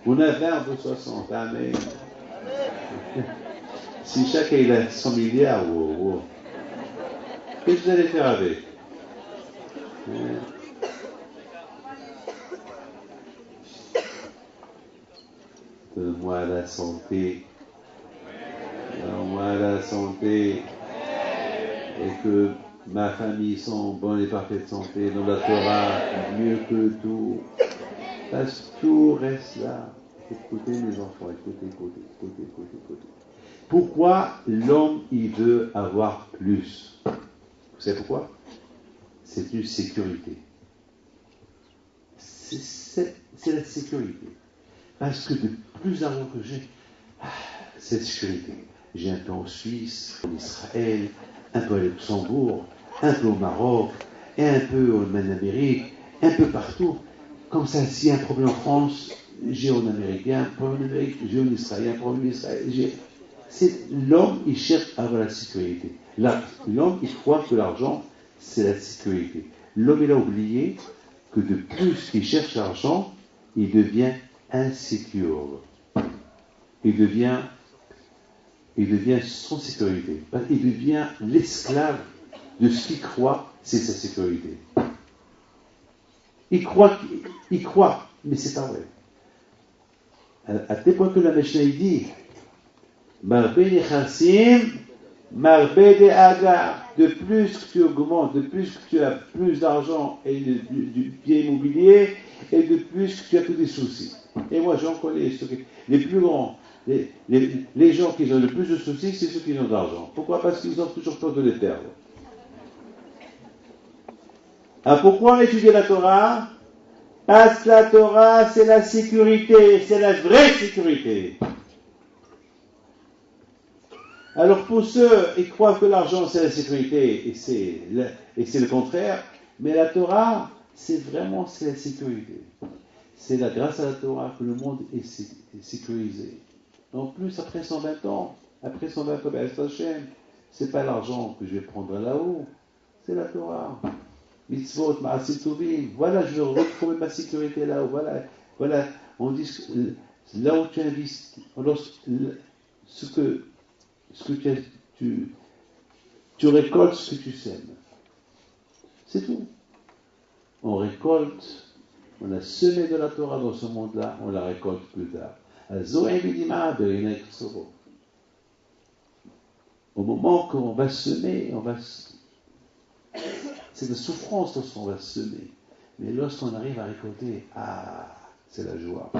On a 20, on veut 60. Amen. Si chacun il a 100 milliards, wow. Qu'est-ce que vous allez faire avec? Donne-moi la santé. Donne-moi la santé. Et que ma famille soit en bonne et parfaite santé dans la Torah, mieux que tout. Parce que tout reste là. Écoutez mes enfants, écoutez. Pourquoi l'homme, il veut avoir plus? Vous savez pourquoi? C'est une sécurité. C'est la sécurité. Parce que de plus d'argent que j'ai, c'est la sécurité. J'ai un peu en Suisse, en Israël, un peu à Luxembourg, un peu au Maroc, et un peu en Amérique, un peu partout. Comme ça, s'il y a un problème en France, j'ai en Amérique, un problème en Amérique, j'ai en Israël, un problème en Israël. L'homme, il cherche à avoir la sécurité. L'homme, il croit que l'argent, c'est la sécurité. L'homme, il a oublié que de plus qu'il cherche l'argent, il devient insécure. Il devient sans sécurité. Il devient l'esclave de ce qu'il croit, c'est sa sécurité. Il croit, mais c'est pas vrai. À tel point que la Mishnah dit, Marbe nechassim, marbe de hagar. De plus que tu augmentes, de plus que tu as plus d'argent et du bien immobilier, et de plus que tu as tous des soucis. Et moi, j'en connais les plus grands, les gens qui ont le plus de soucis, c'est ceux qui ont de l'argent. Pourquoi? Parce qu'ils ont toujours peur de les perdre. Alors pourquoi étudier la Torah? Parce que la Torah, c'est la sécurité, c'est la vraie sécurité. Alors pour ceux, ils croient que l'argent c'est la sécurité, et c'est le contraire, mais la Torah, c'est la sécurité. C'est grâce à la Torah que le monde est sécurisé. En plus, après 120 ans, c'est pas l'argent que je vais prendre là-haut, c'est la Torah. Mitzvot, ma'asim tovim. Voilà, je retrouve ma sécurité là-haut. Voilà. On dit là où tu investis, ce que tu récoltes ce que tu sèmes. C'est tout. On récolte, on a semé de la Torah dans ce monde-là, on la récolte plus tard. Au moment qu'on va semer, c'est de souffrance lorsqu'on va semer. Mais lorsqu'on arrive à récolter, c'est la joie.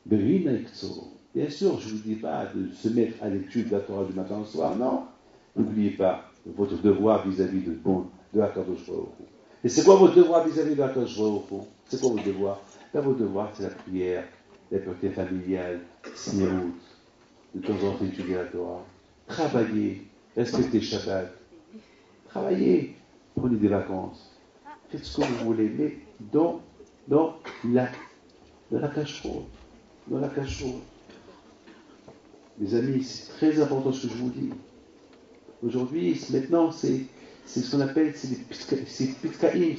Bien sûr, je ne vous dis pas de se mettre à l'étude de la Torah du matin au soir, non. N'oubliez pas votre devoir vis-à-vis de Akadosh Baruch Hu. Et c'est quoi votre devoir vis-à-vis de Akadosh Baruch Hu? C'est quoi votre devoir? Votre devoir, c'est la prière, la pureté familiale, Smirut, de temps en temps étudier la Torah. Travaillez, respectez Shabbat. Travaillez, prenez des vacances. Faites ce que vous voulez, mais dans la cache-route. Dans la cache-route. Les amis, c'est très important ce que je vous dis. Aujourd'hui, maintenant, c'est ce qu'on appelle, c'est pitkaïm,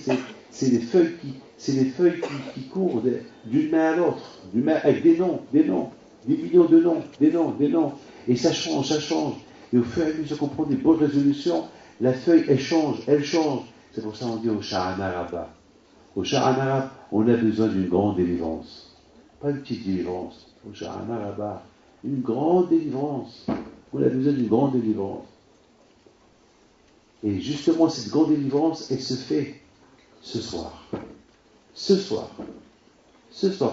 c'est les feuilles qui courent d'une main à l'autre, avec des noms, des millions de noms, des noms. Et ça change. Et au fur et à mesure qu'on prend des bonnes résolutions, la feuille, elle change. C'est pour ça qu'on dit au Sha'ana Rabba. Au Sha'ana Rabba, on a besoin d'une grande délivrance. Pas une petite délivrance. Au Sha'ana Rabba, une grande délivrance. On a besoin d'une grande délivrance. Et justement, cette grande délivrance, elle se fait ce soir. Ce soir,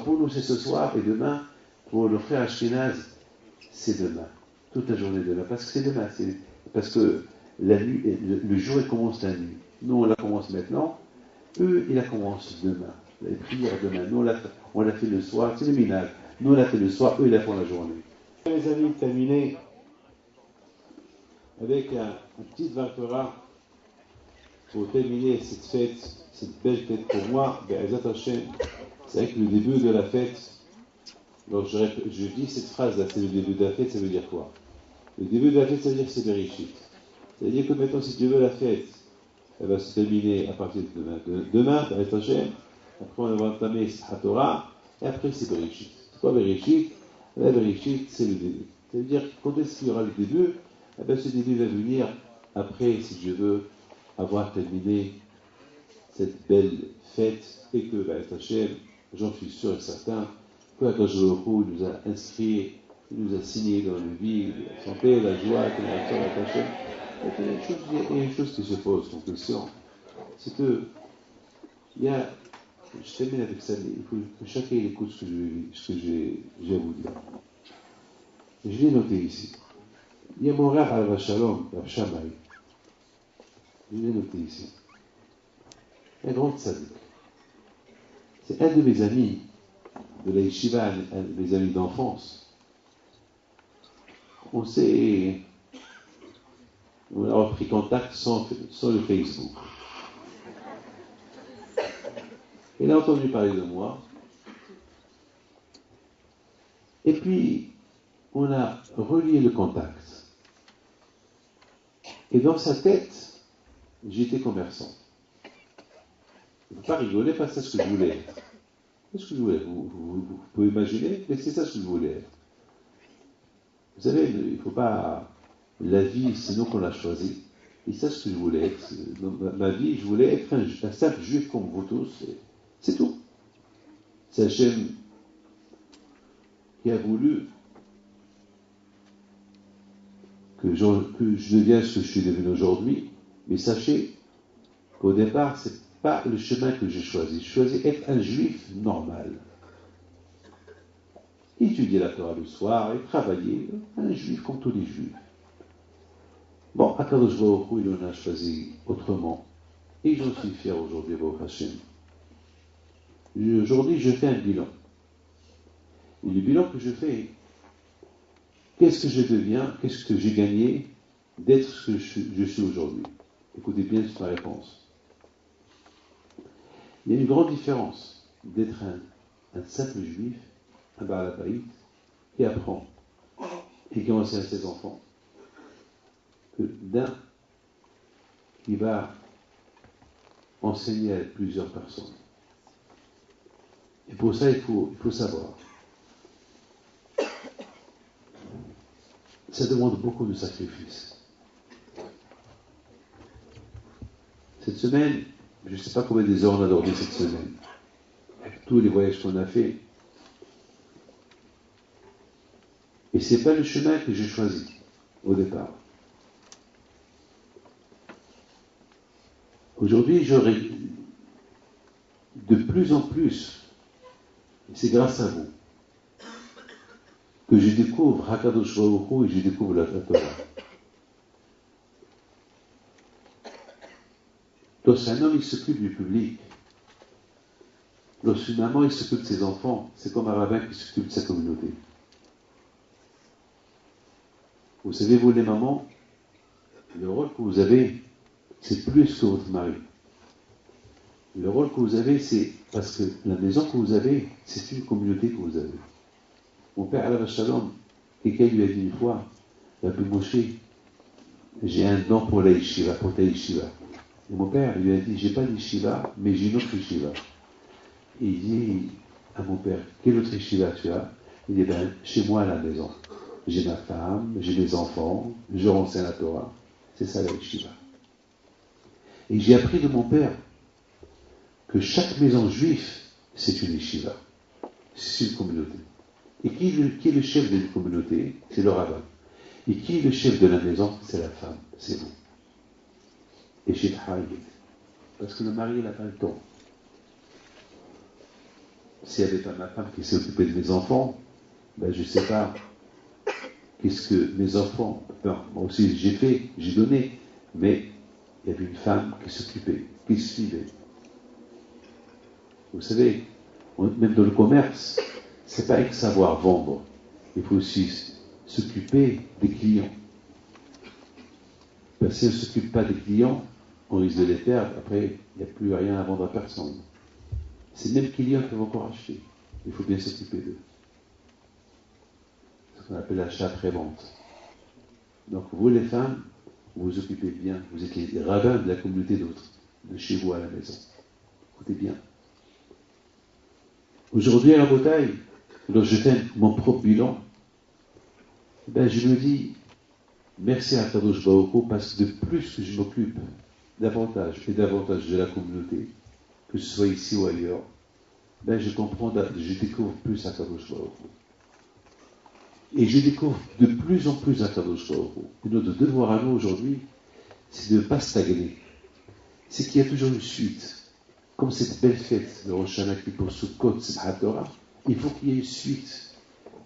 pour nous, c'est ce soir, et demain, pour nos frères Ashkenaz, c'est demain. Toute la journée demain. Parce que c'est demain. Parce que la nuit, le jour, il commence la nuit. Nous, on la commence maintenant. Eux, ils la commencent demain. Les prières demain. Nous, on l'a fait le soir. C'est le minage. Nous, on l'a fait le soir. Eux, ils la font la journée. Les amis, terminé avec un petit Vartora pour terminer cette fête, cette belle fête pour moi. Be'ezat Hashem, c'est vrai que le début de la fête, donc je dis cette phrase-là, c'est le début de la fête, ça veut dire quoi? Le début de la fête, ça veut dire que c'est Bereshit. C'est-à-dire que maintenant, si Dieu veut, la fête, elle va se terminer à partir de demain. Demain, Be'ezat Hashem, après on va entamer Torah, et après c'est Bereshit. C'est quoi Bereshit? La Bereshit, c'est le début. Ça veut dire que quand est-ce qu'il y aura le début? Ce début va venir après, si Dieu veut, avoir terminé cette belle fête et que Hashem, j'en suis sûr et certain, que Akadosh Baruch Hu nous a inscrits, il nous a signé dans le vie, la santé, la joie, la connexion avec Hashem. Il y a une chose qui se pose comme question, c'est que je termine avec ça, mais il faut que chacun écoute ce que j'ai à vous dire. Je l'ai noté ici. Il y a mon Rav Alav Shalom, Rav Shammai. Je l'ai noté ici. Un grand tzaddik. C'est un de mes amis de la yeshiva, un de mes amis d'enfance. On a repris contact sans le Facebook. Il a entendu parler de moi. Et puis, on a relié le contact. Et dans sa tête, j'étais commerçant. Il ne faut pas rigoler, parce que c'est ce que je voulais être. C'est ce que je voulais être. Vous pouvez imaginer, mais c'est ça ce que je voulais être. Vous savez, il ne faut pas... La vie, c'est nous qu'on l'a choisi. Et c'est ce que je voulais être. Dans ma vie, je voulais être un simple juif comme vous tous. C'est tout. C'est Hachem qui a voulu que je devienne ce que je suis devenu aujourd'hui. Mais sachez qu'au départ, c'est pas le chemin que j'ai choisi. Je choisis être un juif normal. Étudier la Torah le soir et travailler, un juif comme tous les juifs. Bon, Akadosh Baruch Hu, il en a choisi autrement. Et j'en suis fier aujourd'hui, Baruch Hashem. Aujourd'hui, je fais un bilan. Et le bilan que je fais, qu'est-ce que je deviens, qu'est-ce que j'ai gagné d'être ce que je suis aujourd'hui? Écoutez bien ma réponse. Il y a une grande différence d'être un simple juif, un Baal Habayit, qui apprend et qui enseigne à ses enfants, que d'un qui va enseigner à plusieurs personnes. Et pour ça, il faut savoir. Ça demande beaucoup de sacrifices. Cette semaine, je ne sais pas combien des heures on a dormi cette semaine, avec tous les voyages qu'on a fait. Et ce n'est pas le chemin que j'ai choisi au départ. Aujourd'hui, j'aurais de plus en plus, et c'est grâce à vous, que je découvre Hakadosh Baruch Hu et je découvre la Torah. Lorsqu'un homme il s'occupe du public, lorsqu'une maman il s'occupe de ses enfants, c'est comme un rabbin qui s'occupe de sa communauté. Vous savez, vous les mamans, le rôle que vous avez, c'est plus que votre mari. Le rôle que vous avez, c'est parce que la maison que vous avez, c'est une communauté que vous avez. Mon père, Alav Shalom, quelqu'un lui a dit une fois, Rabbi Moshe, j'ai un don pour la yeshiva, pour ta yeshiva. Et mon père lui a dit, j'ai pas d'yeshiva, mais j'ai une autre yeshiva. Et il dit à mon père, quelle autre yeshiva tu as? Il dit, ben, chez moi à la maison. J'ai ma femme, j'ai mes enfants, je renseigne la Torah. C'est ça la yeshiva. Et j'ai appris de mon père que chaque maison juive, c'est une yeshiva. C'est une communauté. Et qui est le chef de la communauté? C'est le rabbin. Et qui est le chef de la maison? C'est la femme, c'est vous. Et j'ai travaillé. Parce que le mari n'a pas le temps. S'il n'y avait pas ma femme qui s'est occupée de mes enfants, ben je ne sais pas qu'est-ce que mes enfants. Enfin, moi aussi j'ai fait, j'ai donné, mais il y avait une femme qui s'occupait, qui suivait. Vous savez, même dans le commerce, c'est pas que savoir vendre. Il faut aussi s'occuper des clients. Parce que si on ne s'occupe pas des clients, on risque de les perdre. Après, il n'y a plus rien à vendre à personne. Ces mêmes clients peuvent encore acheter. Il faut bien s'occuper d'eux. C'est ce qu'on appelle l'achat après-vente. Donc, vous les femmes, vous vous occupez bien. Vous êtes les rabbins de la communauté d'autres, de chez vous à la maison. Écoutez bien. Aujourd'hui, à la bataille, lorsque je fais mon propre bilan, ben, je me dis, merci à Kadosh Baruch Hu, parce que de plus que je m'occupe davantage et davantage de la communauté, que ce soit ici ou ailleurs, ben je comprends, je découvre plus à Kadosh Baruch Hu. Et je découvre de plus en plus à Kadosh Baruch Hu. Et notre devoir à nous aujourd'hui, c'est de ne pas stagner. C'est qu'il y a toujours une suite. Comme cette belle fête de Rosh Hashanah qui pour Sukkot, Simchat Torah, il faut qu'il y ait une suite.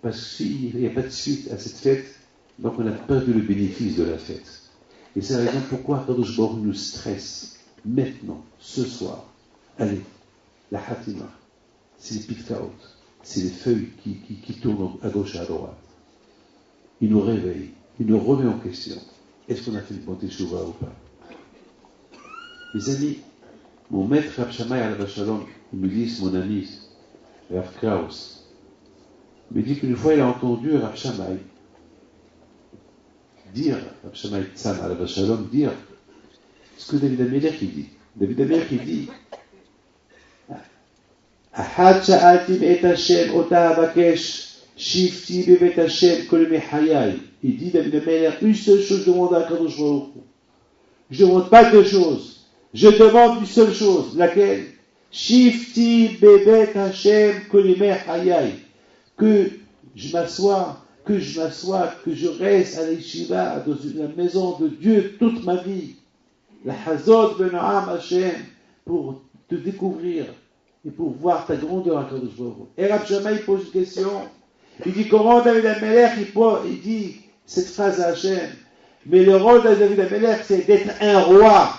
Parce que s'il n'y a pas de suite à cette fête, donc on a perdu le bénéfice de la fête. Et c'est la raison pourquoi Kadosh Baruch Hu nous stresse maintenant, ce soir. Allez, la Hatima, c'est les pitkaot, c'est les feuilles qui tournent à gauche et à droite. Il nous réveille, il nous remet en question. Est-ce qu'on a fait une bonne teshuva ou pas? Les amis, mon maître Rav Shammai Alav Shalom, il me dit, mon ami Rav Kraus, il me dit qu'une fois il a entendu Rav Shammai dire, Rav Shammai Tzam Alav Shalom dire ce que David Amelech il dit. David Amelech il dit Ahad sha'alti be'et Hashem ota abakesh shifti be'et Hashem kol yemei hayai. Il dit David Amelech, une seule chose je demande à Kadosh Baruch Hu. Je ne demande pas deux choses. Je demande une seule chose. Laquelle? Shifti be'et Hashem kol yemei hayai. Que je m'assois, que je reste à l'Yeshiva, dans la maison de Dieu toute ma vie. La Hazod Benoam Hashem, pour te découvrir et pour voir ta grandeur à Kadosh Baruch Hu. Et Rav Shammai il pose une question. Il dit comment David Amelech il dit cette phrase à Hashem. Mais le rôle de David Amelech c'est d'être un roi.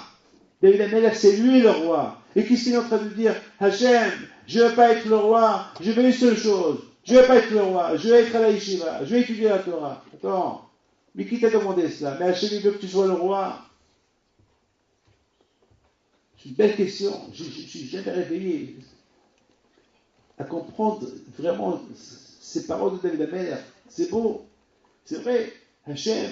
David Amelech c'est lui le roi. Et qu'est-ce qu'il est en train de dire? Hashem, je ne veux pas être le roi, je veux une seule chose. Je ne veux pas être le roi, je veux être à la yeshiva, je veux étudier la Torah. Attends, mais qui t'a demandé cela? Mais Hashem il veut que tu sois le roi. C'est une belle question. Je suis jamais réveillé à comprendre vraiment ces paroles de David Amelech. C'est beau, c'est vrai. Hashem,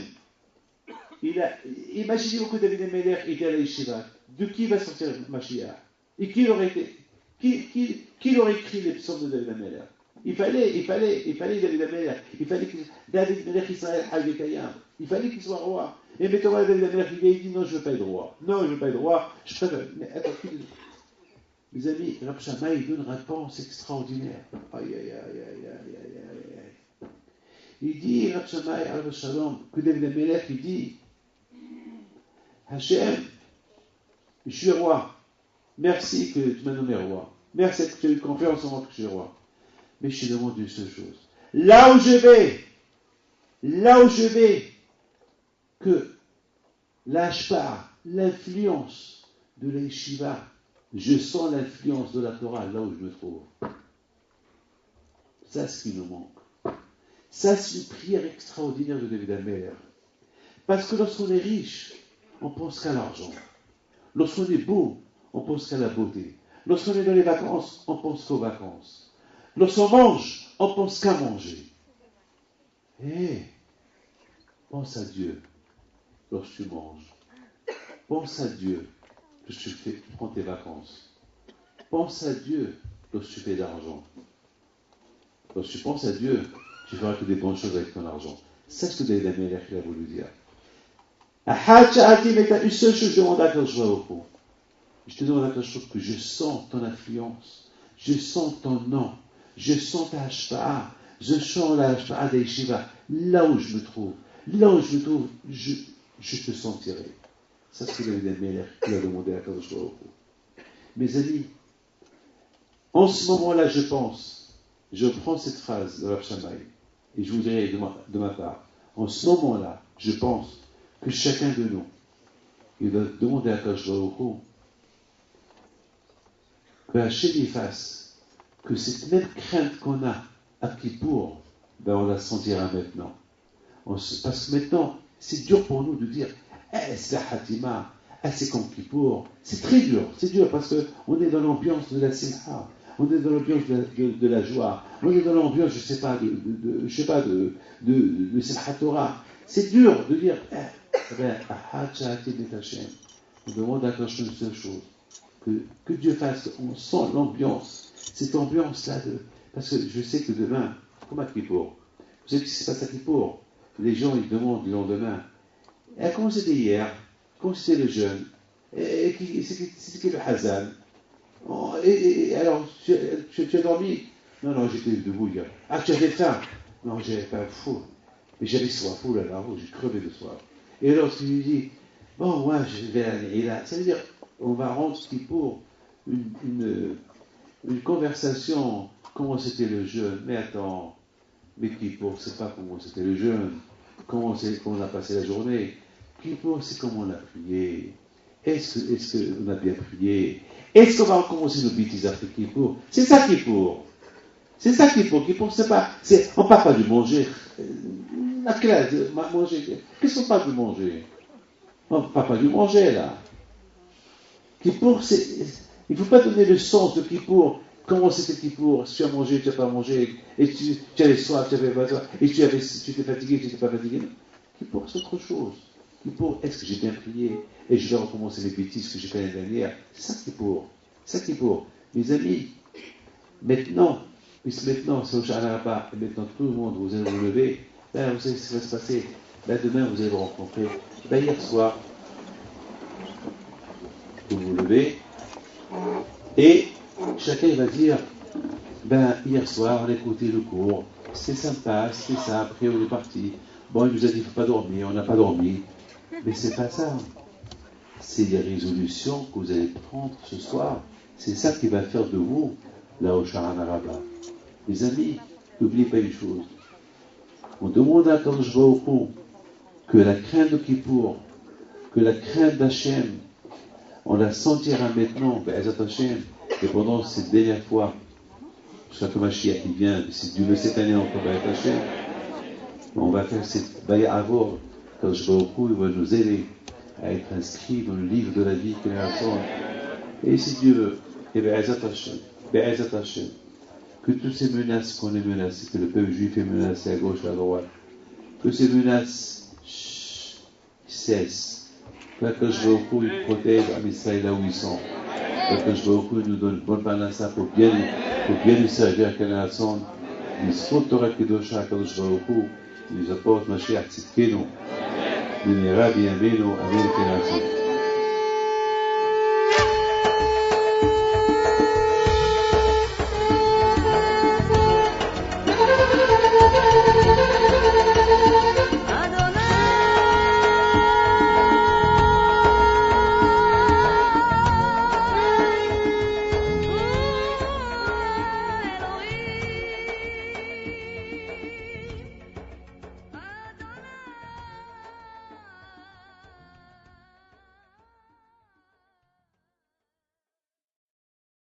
imaginez-vous que David Amelech était à la yeshiva. De qui va sortir Mashiach? Et qui aurait été? Qui aurait écrit les psaumes de David Amelech? Il fallait David Amelech. Il fallait que David Amelech Israël Havekayam. Il fallait qu'il soit roi. Et mettons David Amelech, il dit non, je ne veux pas être roi. Non, je ne veux pas être roi. Je préfère. Mais attends, mes amis, Rav Shammai il donne une réponse extraordinaire. Aïe, aïe, aïe, aïe, aïe, aïe, aïe, aïe. Il dit, Rav Shammai Alav Shalom, que David Amelech, il dit, Hashem, je suis roi. Merci que tu m'as nommé roi. Merci que tu as eu confiance en moi que je suis roi. Mais je te demande une seule chose. Là où je vais, que l'ashpa, l'influence de la yeshiva, je sens l'influence de la Torah là où je me trouve. Ça, c'est ce qui nous manque. Ça, c'est une prière extraordinaire de David Amer. Parce que lorsqu'on est riche, on pense qu'à l'argent. Lorsqu'on est beau, on pense qu'à la beauté. Lorsqu'on est dans les vacances, on pense qu'aux vacances. Lorsqu'on mange, on pense qu'à manger. Pense à Dieu lorsque tu manges. Pense à Dieu lorsque tu prends tes vacances. Pense à Dieu lorsque tu fais de l'argent. Lorsque tu penses à Dieu, tu feras que des bonnes choses avec ton argent. C'est ce que David Améler a voulu dire. Une seule chose, je demande à Kadosh Baruch Hu. Je te demande à Kadosh Baruch Hu que je sens ton influence, je sens ton nom, je sens ta hashpa'a, je sens la hashpa'a des yeshiva. Là où je me trouve, je te sentirai. Ça, c'est ce que David Améler qui a demandé à Kadosh Baruch Hu. Mes amis, en ce moment-là, je prends cette phrase de Rav Shammai, et je vous dirai de ma part, en ce moment-là, je pense que chacun de nous, il va demander à Kadosh Baruch Hu que Hachem y fasse que cette même crainte qu'on a à Kippour, on la sentira maintenant. Parce que maintenant, c'est dur pour nous de dire c'est la Hatima, c'est comme Kippour. C'est très dur, parce qu'on est dans l'ambiance de la Simcha. On est dans l'ambiance de la joie. On est dans l'ambiance, de Simchat Torah. C'est dur de dire, on demande à Kadosh une seule chose, que Dieu fasse, on sent l'ambiance, cette ambiance-là, parce que je sais que demain, comme à Kippour, vous savez ce qui se passe à Kippour, les gens, ils demandent le lendemain, comment c'était hier, comment c'était le jeûne, c'était qui le Hazan. Et alors, tu as dormi? Non, j'étais debout hier. Tu avais faim? Non, j'avais pas fou. Mais j'avais soif. Oh là là, j'ai crevé de soif. Et alors, tu lui dis, moi, je vais aller là. Ça veut dire, on va rendre ce qui pour une conversation. Comment c'était le jeûne? Mais attends, mais qui pour, c'est pas comment c'était le jeûne. Comment on a passé la journée? Qui pour, c'est comment on a prié. Est-ce qu'on a bien prié? Est-ce qu'on va recommencer nos bêtises après Kippour? C'est ça Kippour. C'est ça Kippour. Kippour, c'est pas. On ne parle pas du manger. Manger. Qu'est-ce qu'on parle du manger? On ne parle pas du manger, là. Kippour, il ne faut pas donner le sens de Kippour. Comment c'était Kippour? Si tu as mangé, tu n'as pas mangé. Et tu avais soif, tu n'avais pas soif. Et tu étais fatigué, tu n'étais pas fatigué. Kippour, c'est autre chose. Kippour, est-ce que j'ai bien prié? Et je vais recommencer les bêtises que j'ai fait l'année dernière. C'est ça qui est pour. Mes amis, maintenant, puisque maintenant, c'est au Sha'anaraba, et maintenant tout le monde, vous allez vous lever, vous savez ce qui va se passer. Demain, vous allez vous rencontrer. Hier soir, vous vous levez, et chacun va dire, hier soir, on a écouté le cours, c'était sympa, c'était ça, après on est parti. Bon, il nous a dit, il ne faut pas dormir, on n'a pas dormi. Mais c'est pas ça. C'est les résolutions que vous allez prendre ce soir. C'est ça qui va faire de vous la Sha'anaraba. Les amis, n'oubliez pas une chose. On demande à Kadosh Baruch Hu que la crainte de Kippour, que la crainte d'Hachem, on la sentira maintenant, Be'ezat Hachem, et pendant cette dernière fois, jusqu'à que Mashiach qui vient, si Dieu veut cette année encore Be'ezat Hachem, on va faire cette Baya Avor. Kadosh Baruch Hu, il va nous aider à être inscrits dans le livre de la vie qu'il a ensemble. Et si Dieu veut, et Be'ezat Hashem, que toutes ces menaces qu'on est menacés, que le peuple juif est menacé à gauche et à droite, que ces menaces cessent, que Kadosh Baruch Hu il protège Am Israël là où ils sont, que Kadosh Baruch Hu nous donne une bonne parnassa pour bien nous servir qu'il a ensemble. L'Israël Torah Kedosha Kadosh Baruch Hu, il nous apporte Mashiach Tzidkenu. במהרה בימינו, אמן כן עשו.